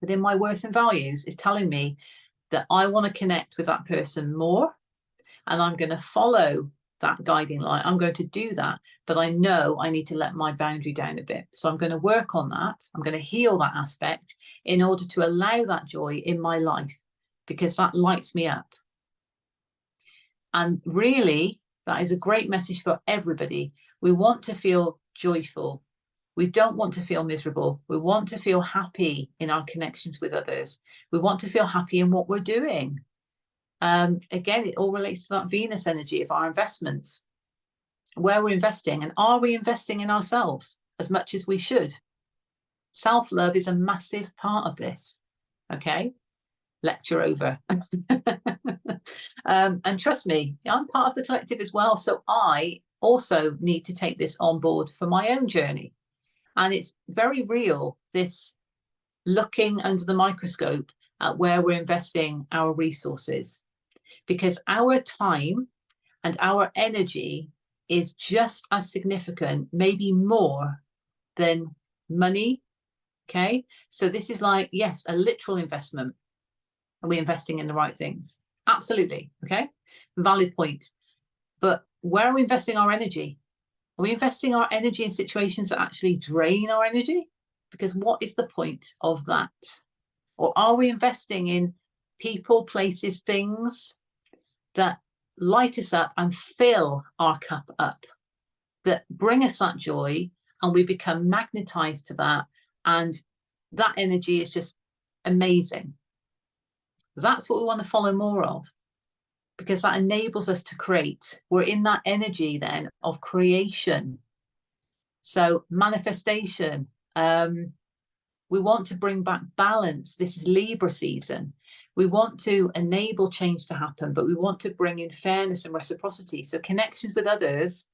within my worth and values is telling me that I want to connect with that person more, and I'm going to follow that guiding light. I'm going to do that, but I know I need to let my boundary down a bit. So I'm going to work on that. I'm going to heal that aspect in order to allow that joy in my life, because that lights me up. And really, that is a great message for everybody. We want to feel joyful. We don't want to feel miserable. We want to feel happy in our connections with others. We want to feel happy in what we're doing. Again, it all relates to that Venus energy of our investments, where we're investing, and are we investing in ourselves as much as we should? Self-love is a massive part of this. Okay, lecture over. And trust me, I'm part of the collective as well, so I also need to take this on board for my own journey. And it's very real, this looking under the microscope at where we're investing our resources, because our time and our energy is just as significant, maybe more than money. Okay, so this is like, yes, a literal investment. Are we investing in the right things? Absolutely. Okay, valid point. But where are we investing our energy? Are we investing our energy in situations that actually drain our energy? Because what is the point of that? Or are we investing in people, places, things that light us up and fill our cup up, that bring us that joy, and we become magnetized to that, and that energy is just amazing? That's what we want to follow more of, because that enables us to create. We're in that energy then of creation. So manifestation, we want to bring back balance. This is Libra season. We want to enable change to happen, but we want to bring in fairness and reciprocity. So connections with others,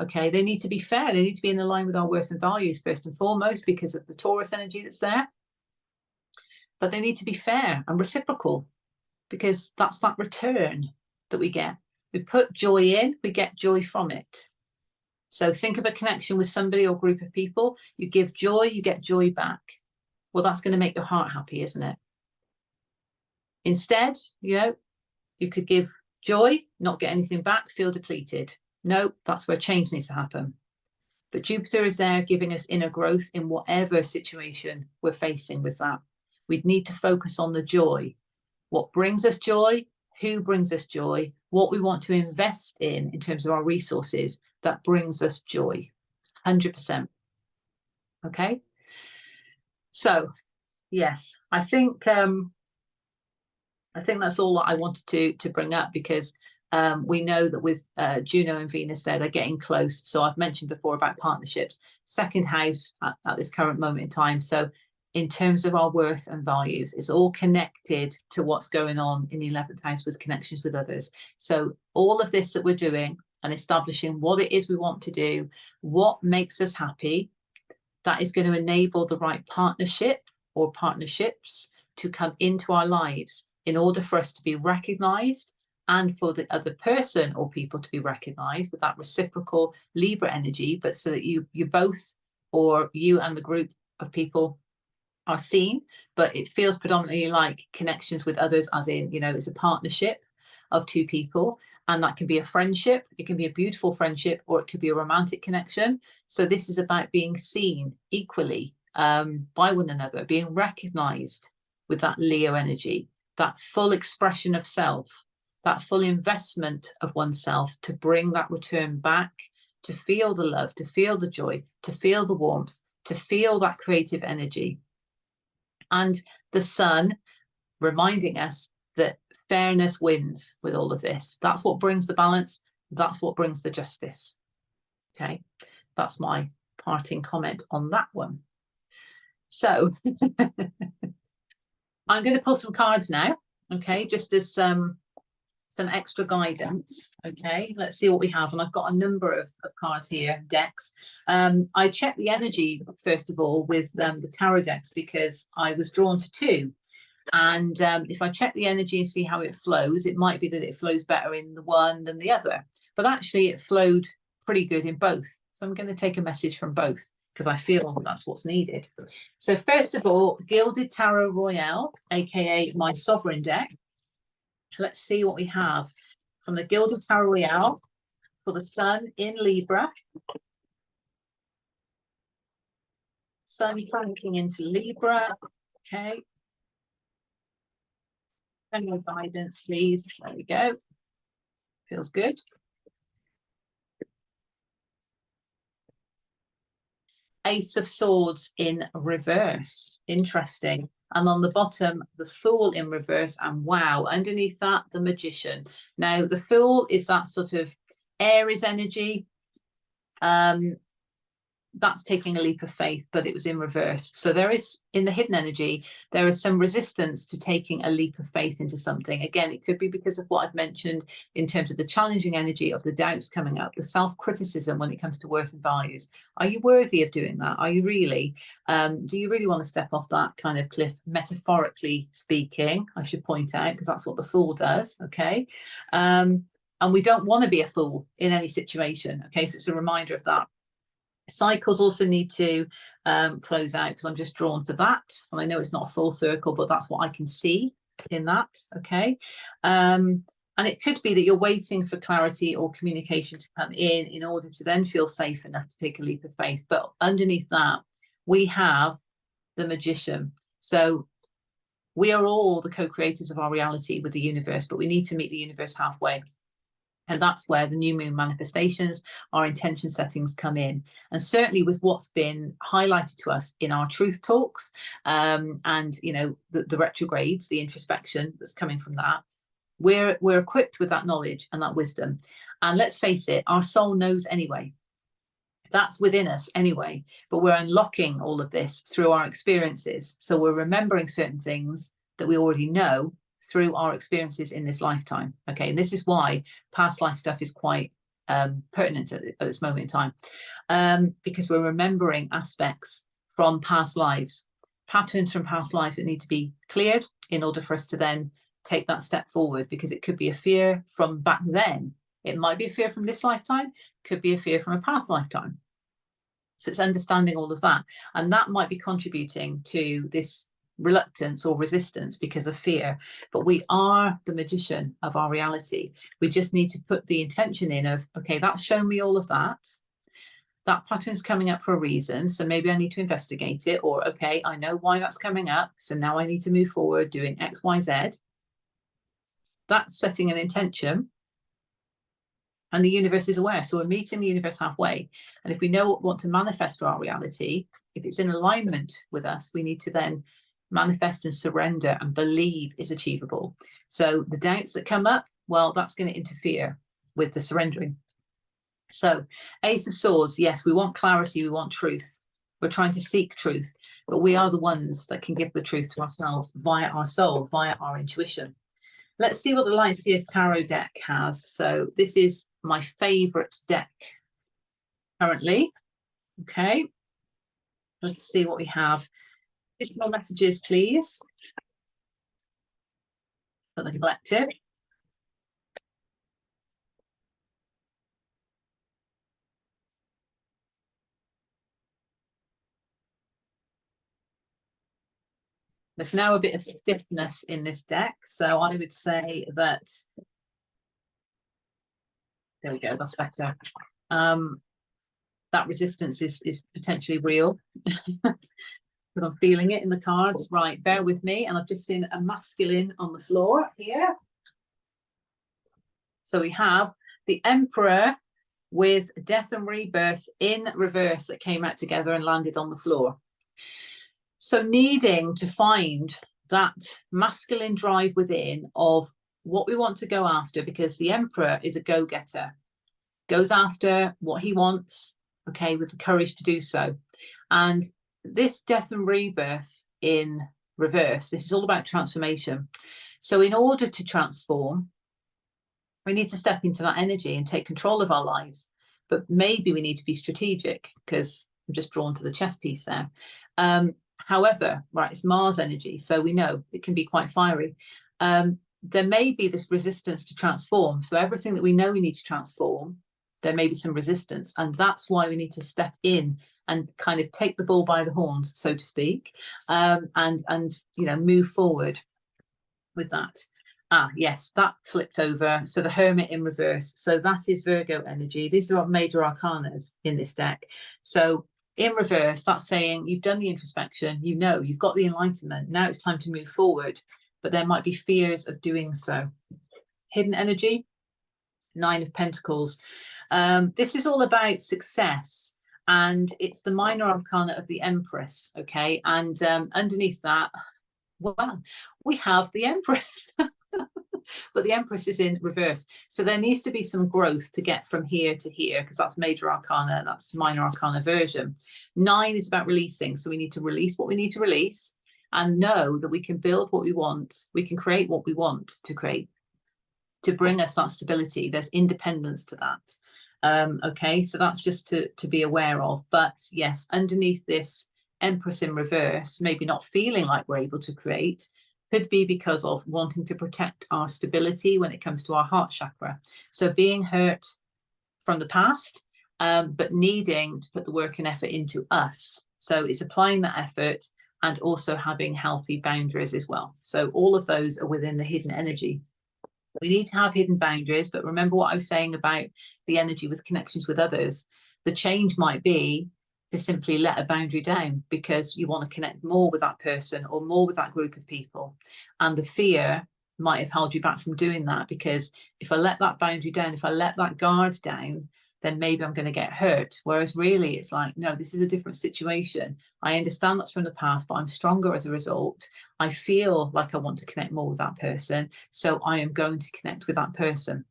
okay, they need to be fair. They need to be in line with our worth and values first and foremost, because of the Taurus energy that's there. But they need to be fair and reciprocal, because that's that return that we get. We put joy in, we get joy from it. So think of a connection with somebody or group of people. You give joy, you get joy back. Well, that's going to make your heart happy, isn't it? Instead, you know, you could give joy, not get anything back, feel depleted. No, that's where change needs to happen. But Jupiter is there giving us inner growth in whatever situation we're facing with that. We'd need to focus on the joy. What brings us joy, who brings us joy, what we want to invest in terms of our resources that brings us joy. 100%. Okay. So, yes, I think that's all that I wanted to bring up, because we know that with Juno and Venus there, they're getting close. So I've mentioned before about partnerships, second house at this current moment in time. So in terms of our worth and values. It's all connected to what's going on in the 11th house with connections with others. So all of this that we're doing and establishing what it is we want to do, what makes us happy, that is going to enable the right partnership or partnerships to come into our lives in order for us to be recognized and for the other person or people to be recognized with that reciprocal Libra energy, but so that you both, or you and the group of people, are seen, but it feels predominantly like connections with others, as in, you know, it's a partnership of two people, and that can be a friendship, it can be a beautiful friendship, or it could be a romantic connection. So this is about being seen equally by one another, being recognized with that Leo energy, that full expression of self, that full investment of oneself to bring that return back, to feel the love, to feel the joy, to feel the warmth, to feel that creative energy. And the sun reminding us that fairness wins with all of this. That's what brings the balance. That's what brings the justice. Okay, that's my parting comment on that one. So I'm going to pull some cards now. Okay, just as some extra guidance. Okay, let's see what we have. And I've got a number of cards here, decks. I checked the energy, first of all, with the tarot decks, because I was drawn to two. And if I check the energy and see how it flows, it might be that it flows better in the one than the other. But actually, it flowed pretty good in both. So I'm going to take a message from both, because I feel that's what's needed. So first of all, Gilded Tarot Royale, aka my Sovereign deck. Let's see what we have from the Gilded Tarot Royale for the Sun in Libra. Sun planking into Libra. Okay. Any guidance, please. There we go. Feels good. Ace of Swords in reverse. Interesting. And on the bottom, the Fool in reverse. And wow, underneath that, the Magician. Now, the Fool is that sort of Aries energy. That's taking a leap of faith, but it was in reverse. So there is, in the hidden energy, there is some resistance to taking a leap of faith into something. Again, it could be because of what I've mentioned in terms of the challenging energy of the doubts coming up, the self-criticism when it comes to worth and values. Are you worthy of doing that? Are you really? Do you really want to step off that kind of cliff, metaphorically speaking, I should point out, because that's what the Fool does, okay? And we don't want to be a fool in any situation, okay? So it's a reminder of that. Cycles also need to close out, because I'm just drawn to that. And I know it's not a full circle, but that's what I can see in that, okay? And it could be that you're waiting for clarity or communication to come in order to then feel safe enough to take a leap of faith. But underneath that, we have the Magician. So we are all the co-creators of our reality with the universe, but we need to meet the universe halfway. And that's where the new moon manifestations, our intention settings come in. And certainly with what's been highlighted to us in our truth talks, and, you know, the retrogrades, the introspection that's coming from that, we're equipped with that knowledge and that wisdom. And let's face it, our soul knows anyway. That's within us anyway, but we're unlocking all of this through our experiences. So we're remembering certain things that we already know through our experiences in this lifetime. Okay, and this is why past life stuff is quite pertinent at this moment in time, because we're remembering aspects from past lives, patterns from past lives that need to be cleared in order for us to then take that step forward, because it could be a fear from back then. It might be a fear from this lifetime, could be a fear from a past lifetime. So it's understanding all of that. And that might be contributing to this reluctance or resistance because of fear. But we are the magician of our reality. We just need to put the intention in of, okay, that's shown me all of that. That pattern's coming up for a reason. So maybe I need to investigate it. Or, okay, I know why that's coming up. So now I need to move forward doing X, Y, Z. That's setting an intention. And the universe is aware. So we're meeting the universe halfway. And if we know what we want to manifest for our reality, if it's in alignment with us, we need to then manifest and surrender and believe is achievable. So the doubts that come up, well, that's going to interfere with the surrendering. So Ace of Swords, yes, we want clarity, we want truth. We're trying to seek truth, but we are the ones that can give the truth to ourselves via our soul, via our intuition. Let's see what the Light Seers Tarot deck has. So this is my favorite deck currently. Okay, let's see what we have. Additional messages, please, for the collective. There's now a bit of stiffness in this deck, so I would say that, there we go, that's better. That resistance is potentially real, but I'm feeling it in the cards. Right, bear with me, and I've just seen a masculine on the floor here. So we have the Emperor with Death and Rebirth in reverse that came out together and landed on the floor. So needing to find that masculine drive within of what we want to go after, because the Emperor is a go-getter, goes after what he wants, okay, with the courage to do so. And this Death and Rebirth in reverse, this is all about transformation. So in order to transform, we need to step into that energy and take control of our lives. But maybe we need to be strategic, because I'm just drawn to the chess piece there. However, right, it's Mars energy, so we know it can be quite fiery. There may be this resistance to transform. So everything that we know we need to transform, there may be some resistance. And that's why we need to step in and kind of take the bull by the horns, so to speak, and you know, move forward with that. Ah, yes, that flipped over. So the Hermit in reverse. So that is Virgo energy. These are our major arcanas in this deck. So in reverse, that's saying you've done the introspection, you know, you've got the enlightenment. Now it's time to move forward, but there might be fears of doing so. Hidden energy, Nine of Pentacles. This is all about success, and it's the minor arcana of the Empress, okay? And underneath that, well, we have the Empress. But the Empress is in reverse. So there needs to be some growth to get from here to here, because that's major arcana, that's minor arcana version. 9 is about releasing. So we need to release what we need to release and know that we can build what we want. We can create what we want to create to bring us that stability. There's independence to that. Okay, so that's just to be aware of. But yes, underneath this Empress in reverse, maybe not feeling like we're able to create, could be because of wanting to protect our stability when it comes to our heart chakra. So being hurt from the past, but needing to put the work and effort into us. So it's applying that effort and also having healthy boundaries as well. So all of those are within the hidden energy. We need to have hidden boundaries, but remember what I was saying about the energy with connections with others. The change might be to simply let a boundary down because you want to connect more with that person or more with that group of people. And the fear might have held you back from doing that, because if I let that boundary down, if I let that guard down, then maybe I'm going to get hurt. Whereas really it's like, no, this is a different situation. I understand that's from the past, but I'm stronger as a result. I feel like I want to connect more with that person. So I am going to connect with that person.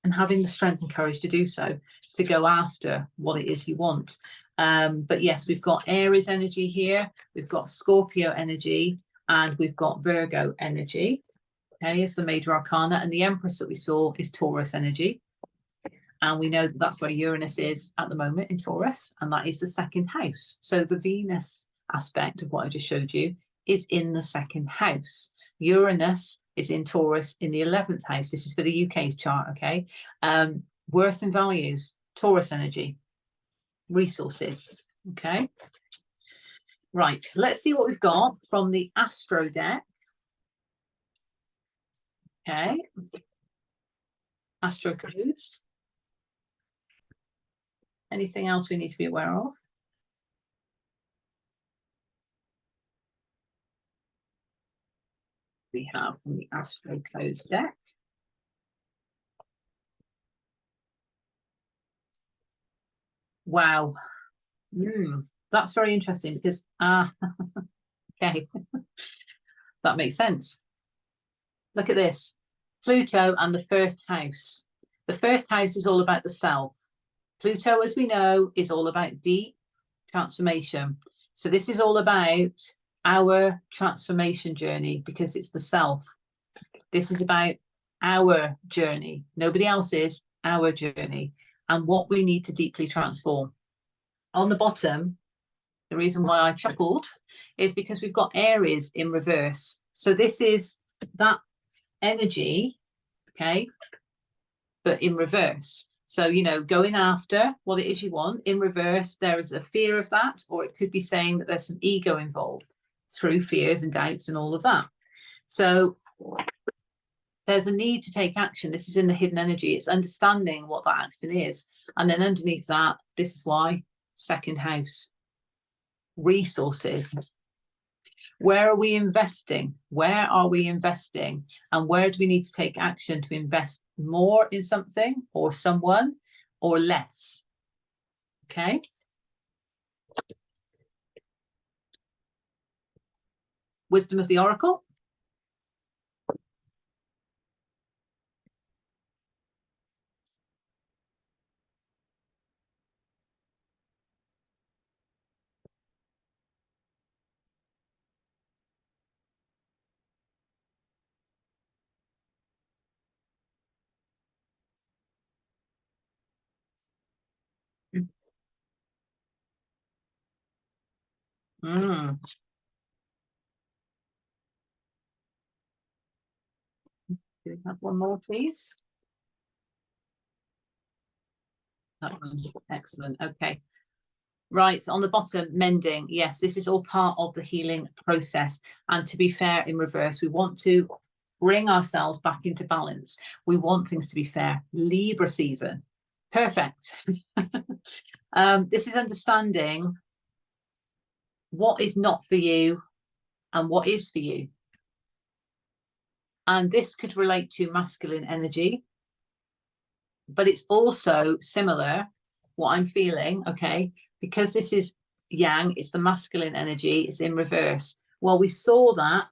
And having the strength and courage to do so, to go after what it is you want. But yes, we've got Aries energy here, we've got Scorpio energy, and we've got Virgo energy. Okay, it's the major arcana, and the Empress that we saw is Taurus energy. And we know that that's where Uranus is at the moment, in Taurus, and that is the second house. So the Venus aspect of what I just showed you is in the second house. Uranus is in Taurus in the 11th house. This is for the UK's chart, okay? Worth and values, Taurus energy, resources, okay? Right, let's see what we've got from the Astro deck. Okay. Astro clues. Anything else we need to be aware of? We have from the Astro Codes deck. Wow. That's very interesting because, okay, that makes sense. Look at this. Pluto and the first house. The first house is all about the self. Pluto, as we know, is all about deep, transformation. So this is all about our transformation journey, because it's the self. This is about our journey, nobody else's, our journey, and what we need to deeply transform. On the bottom, the reason why I chuckled is because we've got Aries in reverse. So this is that energy, okay, but in reverse. So, you know, going after what it is you want in reverse, there is a fear of that, or it could be saying that there's some ego involved through fears and doubts and all of that. So there's a need to take action. This is in the hidden energy. It's understanding what that action is. And then underneath that, this is why, second house, resources. Where are we investing? Where are we investing? And where do we need to take action to invest more in something or someone, or less? Okay. Wisdom of the Oracle. Mm. Do we have one more, please? That one's excellent. Okay. Right, on the bottom, mending. Yes, this is all part of the healing process. And to be fair, in reverse, we want to bring ourselves back into balance. We want things to be fair. Libra season. Perfect. This is understanding what is not for you and what is for you. And this could relate to masculine energy, but it's also similar, what I'm feeling, okay, because this is yang, it's the masculine energy, it's in reverse. Well, we saw that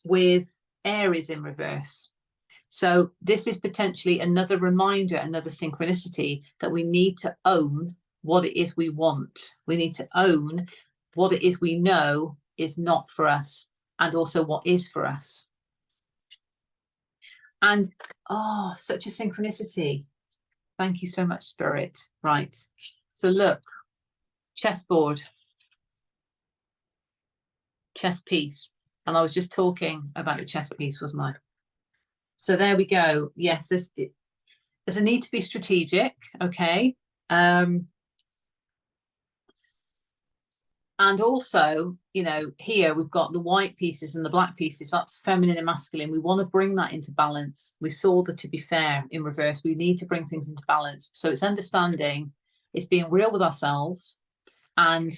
with Aries in reverse. So this is potentially another reminder, another synchronicity that we need to own what it is we want. We need to own what it is we know is not for us, and also what is for us. And, oh, such a synchronicity. Thank you so much, Spirit. Right. So look, chessboard, chess piece. And I was just talking about the chess piece, wasn't I? So there we go. Yes, there's a need to be strategic. Okay. And also, you know, here we've got the white pieces and the black pieces. That's feminine and masculine. We want to bring that into balance. We saw that, to be fair, in reverse, we need to bring things into balance. So it's understanding, it's being real with ourselves, and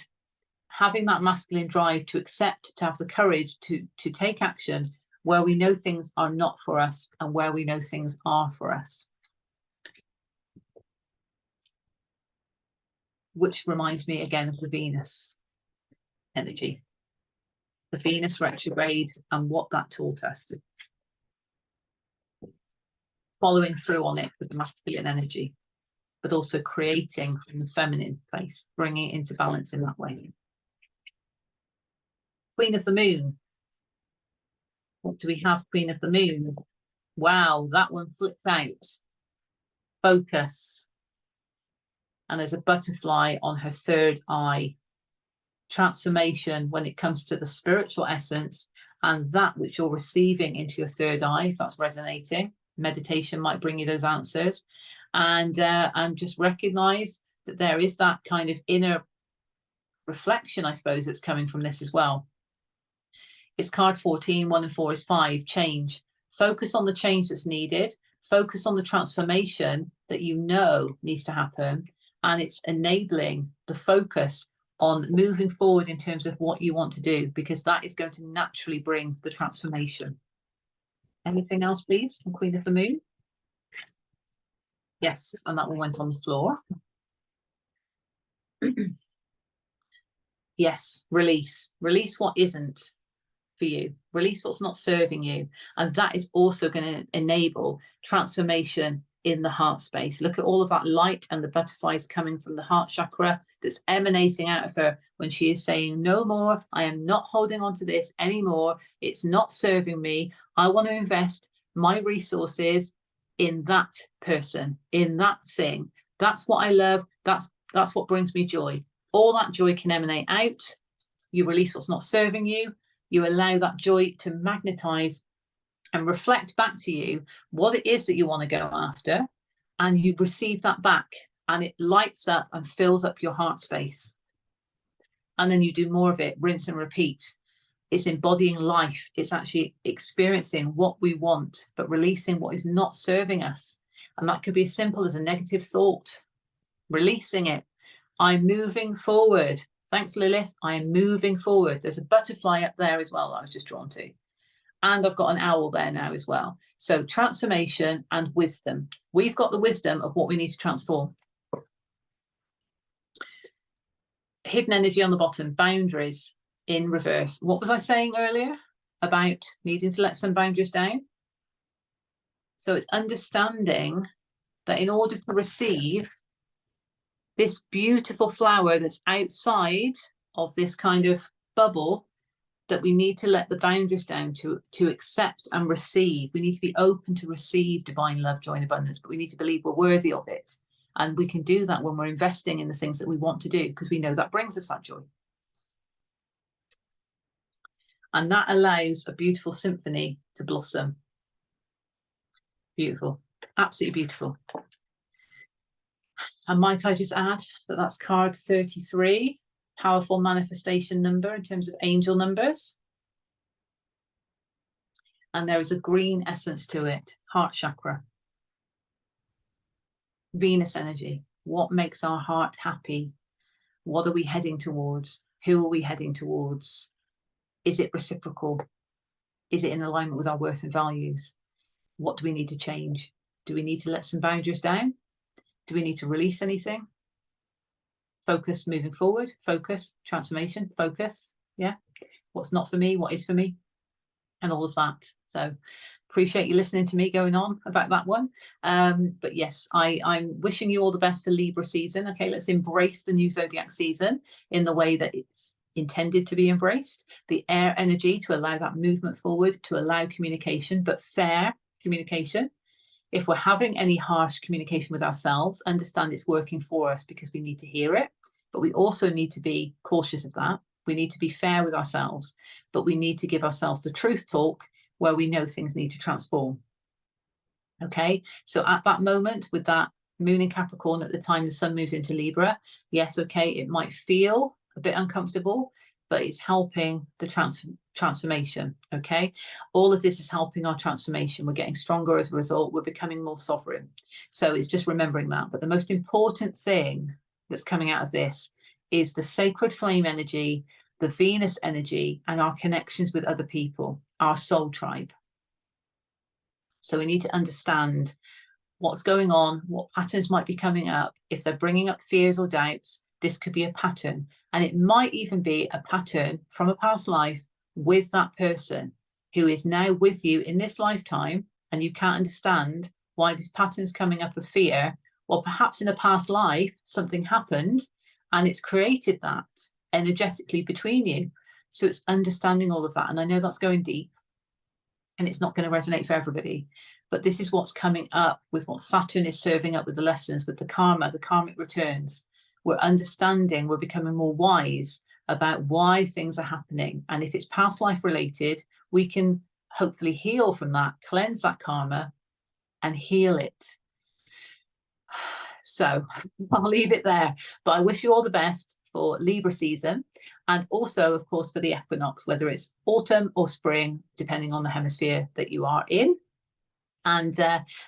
having that masculine drive to accept, to have the courage to take action where we know things are not for us and where we know things are for us. Which reminds me again of the Venus energy, the Venus retrograde, and what that taught us. Following through on it with the masculine energy, but also creating from the feminine place, bringing it into balance in that way. Queen of the Moon. What do we have? Queen of the Moon. Wow, that one flipped out. Focus. And there's a butterfly on her third eye. Transformation when it comes to the spiritual essence and that which you're receiving into your third eye, if that's resonating. Meditation might bring you those answers. And just recognize that there is that kind of inner reflection, I suppose, that's coming from this as well. It's card 14, 1 and 4 is 5, change. Focus on the change that's needed. Focus on the transformation that you know needs to happen. And it's enabling the focus on moving forward in terms of what you want to do, because that is going to naturally bring the transformation. Anything else, please, from Queen of the Moon? Yes, and that one went on the floor. Yes, release. Release what isn't for you. Release what's not serving you. And that is also going to enable transformation in the heart space. Look at all of that light and the butterflies coming from the heart chakra that's emanating out of her when she is saying, no more, I am not holding on to this anymore. It's not serving me. I want to invest my resources in that person, in that thing. That's what I love. That's what brings me joy. All that joy can emanate out. You release what's not serving you. You allow that joy to magnetize and reflect back to you what it is that you want to go after, and you receive that back, and it lights up and fills up your heart space. And then you do more of it, rinse and repeat. It's embodying life. It's actually experiencing what we want, but releasing what is not serving us. And that could be as simple as a negative thought. Releasing it. I'm moving forward. Thanks, Lilith. I am moving forward. There's a butterfly up there as well that I was just drawn to. And I've got an owl there now as well. So transformation and wisdom. We've got the wisdom of what we need to transform. Hidden energy on the bottom, boundaries in reverse. What was I saying earlier about needing to let some boundaries down? So it's understanding that in order to receive this beautiful flower that's outside of this kind of bubble, that we need to let the boundaries down to accept and receive. We need to be open to receive divine love, joy, and abundance, but we need to believe we're worthy of it. And we can do that when we're investing in the things that we want to do, because we know that brings us that joy. And that allows a beautiful symphony to blossom. Beautiful, absolutely beautiful. And might I just add that that's card 33. Powerful manifestation number in terms of angel numbers. And there is a green essence to it, heart chakra. Venus energy. What makes our heart happy? What are we heading towards? Who are we heading towards? Is it reciprocal? Is it in alignment with our worth and values? What do we need to change? Do we need to let some boundaries down? Do we need to release anything? Focus moving forward, focus, transformation, focus. Yeah. What's not for me, what is for me, and all of that. So appreciate you listening to me going on about that one. But yes, I'm wishing you all the best for Libra season. Okay, let's embrace the new zodiac season in the way that it's intended to be embraced. The air energy to allow that movement forward, to allow communication, but fair communication. If we're having any harsh communication with ourselves, understand it's working for us because we need to hear it. But we also need to be cautious of that. We need to be fair with ourselves, but we need to give ourselves the truth talk where we know things need to transform. Okay, so at that moment with that moon in Capricorn at the time the sun moves into Libra, yes, okay, it might feel a bit uncomfortable, but it's helping the transformation, okay? All of this is helping our transformation. We're getting stronger as a result. We're becoming more sovereign. So it's just remembering that. But the most important thing that's coming out of this is the sacred flame energy, the Venus energy, and our connections with other people, our soul tribe. So we need to understand what's going on, what patterns might be coming up. If they're bringing up fears or doubts, this could be a pattern. And it might even be a pattern from a past life with that person who is now with you in this lifetime, and you can't understand why this pattern is coming up of fear. Or perhaps in a past life, something happened and it's created that energetically between you. So it's understanding all of that. And I know that's going deep and it's not going to resonate for everybody, but this is what's coming up with what Saturn is serving up with the lessons, with the karma, the karmic returns. We're understanding, we're becoming more wise about why things are happening. And if it's past life related, we can hopefully heal from that, cleanse that karma and heal it. So I'll leave it there, but I wish you all the best for Libra season, and also, of course, for the equinox, whether it's autumn or spring, depending on the hemisphere that you are in. And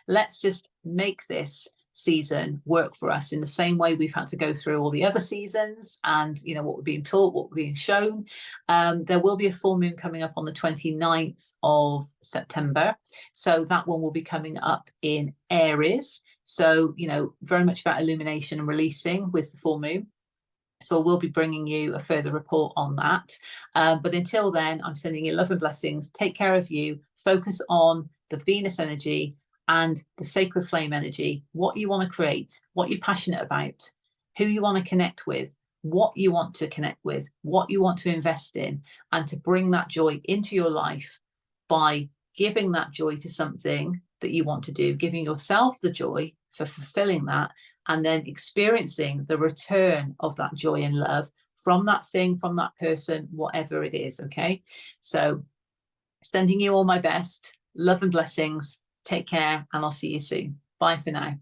let's just make this season work for us in the same way we've had to go through all the other seasons, and you know what we're being taught, what we're being shown. There will be a full moon coming up on the 29th of September, so that one will be coming up in Aries. So you know, very much about illumination and releasing with the full moon. So I will be bringing you a further report on that. But until then, I'm sending you love and blessings. Take care of you. Focus on the Venus energy and the sacred flame energy, what you want to create, what you're passionate about, who you want to connect with, what you want to connect with, what you want to invest in, and to bring that joy into your life by giving that joy to something that you want to do, giving yourself the joy for fulfilling that, and then experiencing the return of that joy and love from that thing, from that person, whatever it is. Okay, so sending you all my best, love and blessings. Take care, and I'll see you soon. Bye for now.